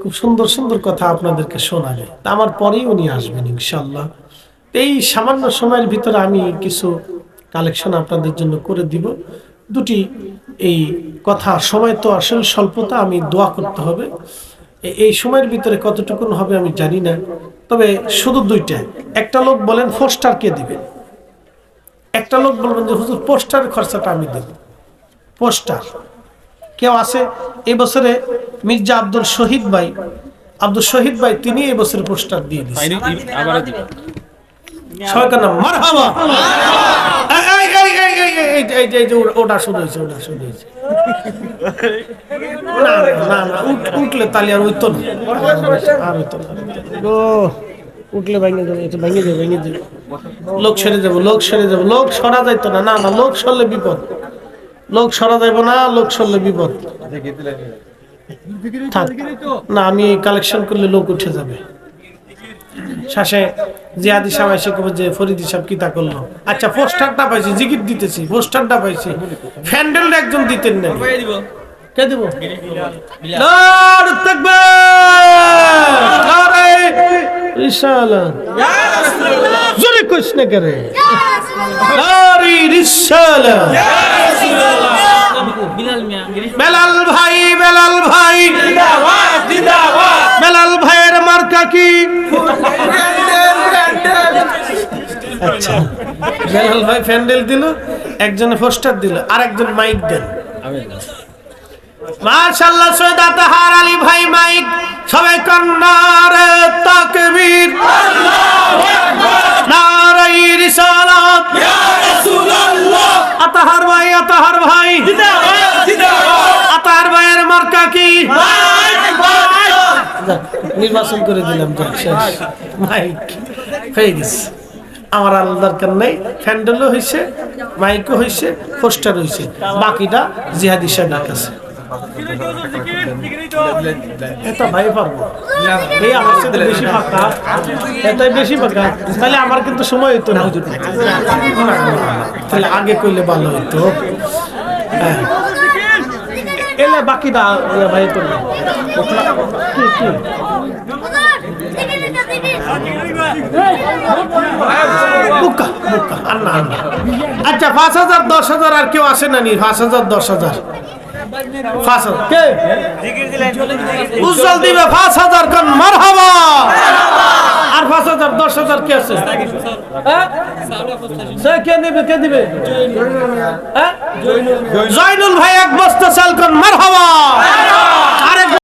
খুব সুন্দর সুন্দর কথা আপনাদেরকে শোনাবে। তা আমার পরেই উনি আসবেন ইনশাআল্লাহ। এই সামান্য সময়ের ভিতরে আমি কিছু কালেকশন আপনাদের জন্য করে দিব। দুটি এই কথা, সময় তো আসলে স্বল্পতা, আমি দোয়া করতে হবে। এই সময়ের ভিতরে কতটুকু হবে আমি জানি না, তবে শুধু দুইটা। একটা লোক বলেন পোস্টার কে দিবেন, একটা লোক বলবেন যে হুজুর পোস্টারের খরচাটা আমি দেব। পোস্টার কেউ আছে? এই বছরে মির্জা আব্দুল শহীদ ভাই তিনি এই বছর পোস্টার দিয়ে দিয়েছেন। সবাইকার নাম মারহাবা। ওটা শুরু হয়েছে। না উঠলে তালি আর হইতো না, উঠলে ভেঙে যাবে। লোক সেরে যাবো, লোক সরা যাইতো না। না লোক সরলে বিপদ, লোক সরা যাইব না, লোক সরলে বিপদ। না আমি কালেকশন করলে লোক উঠে যাবে। শেষে জিয়াদি সাহেব এসে কবে যে ফরিদি সাহেব কি তা করলো। আচ্ছা পোস্টারটা পাইছি, জিকির দিতেছি, পোস্টারটা পাইছি, ফ্যান্ডেলটা একজন দিতেন না, কে দেব? নারে তাকবীর, নারে রিসালাত, জোরে কইস না করে, নারে রিসালাত। বেলাল ভাই বেলাল ভাইয়ের মার্কা কি? আচ্ছা বেলাল ভাই ফ্যান্ডেল দিল, একজনে পোস্টার দিল, আর একজন মাইক দেন। মাশাআল্লাহ সৈয়দ আতাহার আলী ভাই মাইক। সবাই নারে তাকবীর, আল্লাহু আকবার, নারে রিসালাত, ইয়া রাসূলুল্লাহ। আতাহার ভাই জিন্দাবাদ। আতাহার ভাইয়ের মার্কা কি? নির্বাচন করে দিলাম, মাইক হয়ে গেছে। আমার আলাদা দরকার নেই, ফ্যান্ডেলও হয়েছে, মাইকও হয়েছে, পোস্টার হয়েছে, বাকিটা জিহাদি সাহেবের কাছে। এটা ভাই পারবো, এই আমার সাথে বেশি ফাঁকা, এটাই বেশি ফাঁকা, তাহলে আমার কিন্তু সময় হইতো না, তাহলে আগে করলে ভালো হইতো। হ্যাঁ এলে বাকিটা ভাই করবে। আচ্ছা 5,000 10,000 আর কেউ আসে না নি? 5,000 10,000 কে উজ্জ্বল দিবে? 5,000 কোন মারহাবা। আর 5,000 10,000 কে আছে? কে দিবে? জয়নুল ভাই এক বস্তা চাল কোন মারহাবা।